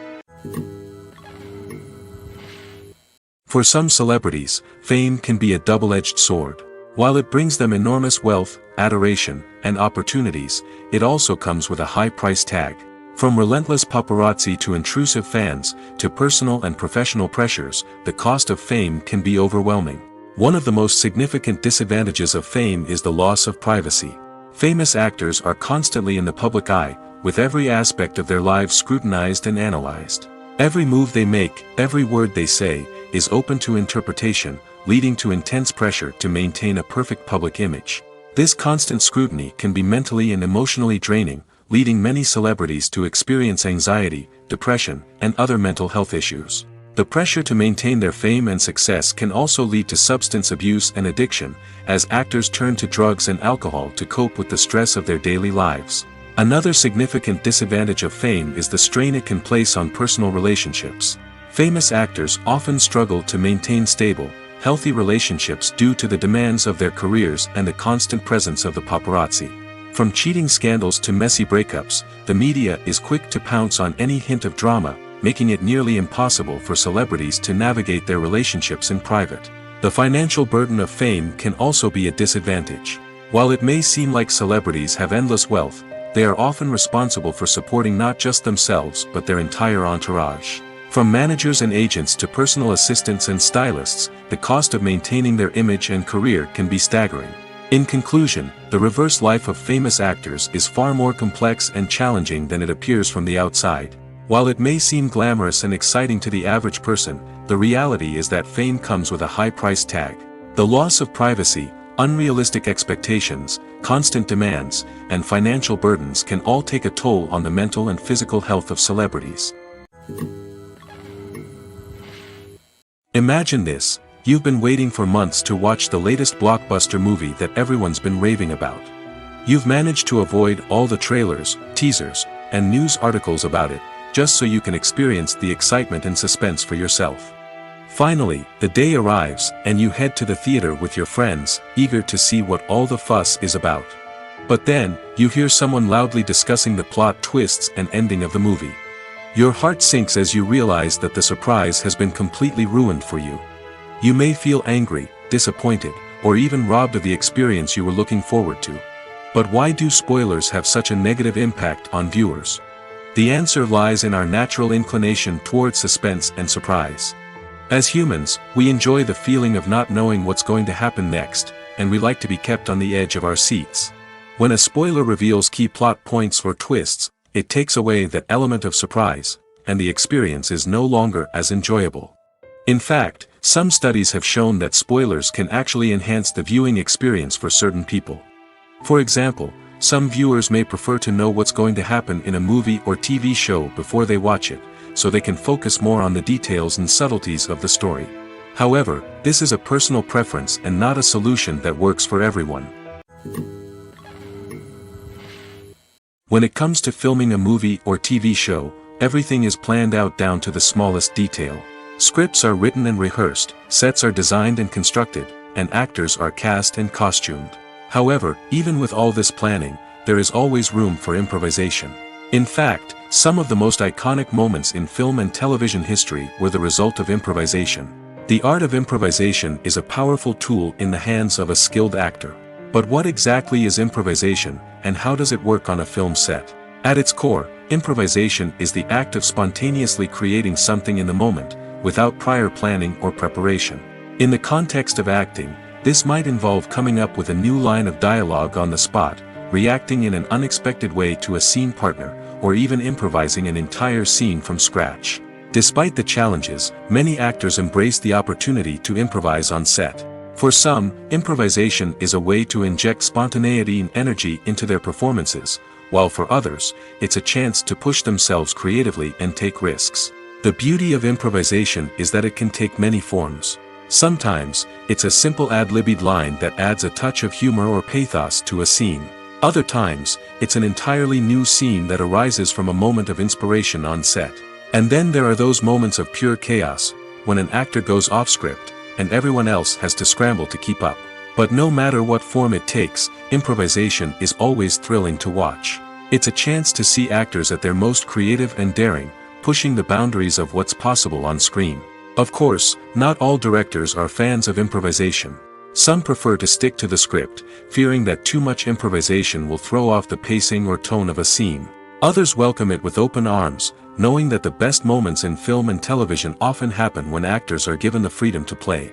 Speaker 1: For some celebrities, fame can be a double-edged sword. While it brings them enormous wealth, adoration, and opportunities, it also comes with a high price tag. From relentless paparazzi to intrusive fans, to personal and professional pressures, the cost of fame can be overwhelming. One of the most significant disadvantages of fame is the loss of privacy. Famous actors are constantly in the public eye, with every aspect of their lives scrutinized and analyzed. Every move they make, every word they say, is open to interpretation, leading to intense pressure to maintain a perfect public image. This constant scrutiny can be mentally and emotionally draining, leading many celebrities to experience anxiety, depression, and other mental health issues. The pressure to maintain their fame and success can also lead to substance abuse and addiction, as actors turn to drugs and alcohol to cope with the stress of their daily lives. Another significant disadvantage of fame is the strain it can place on personal relationships. Famous actors often struggle to maintain stable, healthy relationships due to the demands of their careers and the constant presence of the paparazzi. From cheating scandals to messy breakups, the media is quick to pounce on any hint of drama, making it nearly impossible for celebrities to navigate their relationships in private. The financial burden of fame can also be a disadvantage. While it may seem like celebrities have endless wealth, they are often responsible for supporting not just themselves but their entire entourage. From managers and agents to personal assistants and stylists, the cost of maintaining their image and career can be staggering. In conclusion, the reverse life of famous actors is far more complex and challenging than it appears from the outside. While it may seem glamorous and exciting to the average person, the reality is that fame comes with a high price tag. The loss of privacy, unrealistic expectations, constant demands, and financial burdens can all take a toll on the mental and physical health of celebrities. Imagine this: you've been waiting for months to watch the latest blockbuster movie that everyone's been raving about. You've managed to avoid all the trailers, teasers, and news articles about it, just so you can experience the excitement and suspense for yourself. Finally, the day arrives, and you head to the theater with your friends, eager to see what all the fuss is about. But then, you hear someone loudly discussing the plot twists and ending of the movie. Your heart sinks as you realize that the surprise has been completely ruined for you. You may feel angry, disappointed, or even robbed of the experience you were looking forward to. But why do spoilers have such a negative impact on viewers? The answer lies in our natural inclination toward suspense and surprise. As humans, we enjoy the feeling of not knowing what's going to happen next, and we like to be kept on the edge of our seats. When a spoiler reveals key plot points or twists, it takes away that element of surprise, and the experience is no longer as enjoyable. In fact, some studies have shown that spoilers can actually enhance the viewing experience for certain people. For example, some viewers may prefer to know what's going to happen in a movie or TV show before they watch it, so they can focus more on the details and subtleties of the story. However, this is a personal preference and not a solution that works for everyone. When it comes to filming a movie or TV show, everything is planned out down to the smallest detail. Scripts are written and rehearsed, sets are designed and constructed, and actors are cast and costumed. However, even with all this planning, there is always room for improvisation. In fact, some of the most iconic moments in film and television history were the result of improvisation. The art of improvisation is a powerful tool in the hands of a skilled actor. But what exactly is improvisation, and how does it work on a film set? At its core, improvisation is the act of spontaneously creating something in the moment, without prior planning or preparation. In the context of acting, this might involve coming up with a new line of dialogue on the spot, reacting in an unexpected way to a scene partner, or even improvising an entire scene from scratch. Despite the challenges, many actors embrace the opportunity to improvise on set. For some, improvisation is a way to inject spontaneity and energy into their performances, while for others, it's a chance to push themselves creatively and take risks. The beauty of improvisation is that it can take many forms. Sometimes, it's a simple ad-libbed line that adds a touch of humor or pathos to a scene. Other times, it's an entirely new scene that arises from a moment of inspiration on set. And then there are those moments of pure chaos, when an actor goes off script, and everyone else has to scramble to keep up. But no matter what form it takes, improvisation is always thrilling to watch. It's a chance to see actors at their most creative and daring, pushing the boundaries of what's possible on screen. Of course, not all directors are fans of improvisation. Some prefer to stick to the script, fearing that too much improvisation will throw off the pacing or tone of a scene. Others welcome it with open arms, knowing that the best moments in film and television often happen when actors are given the freedom to play.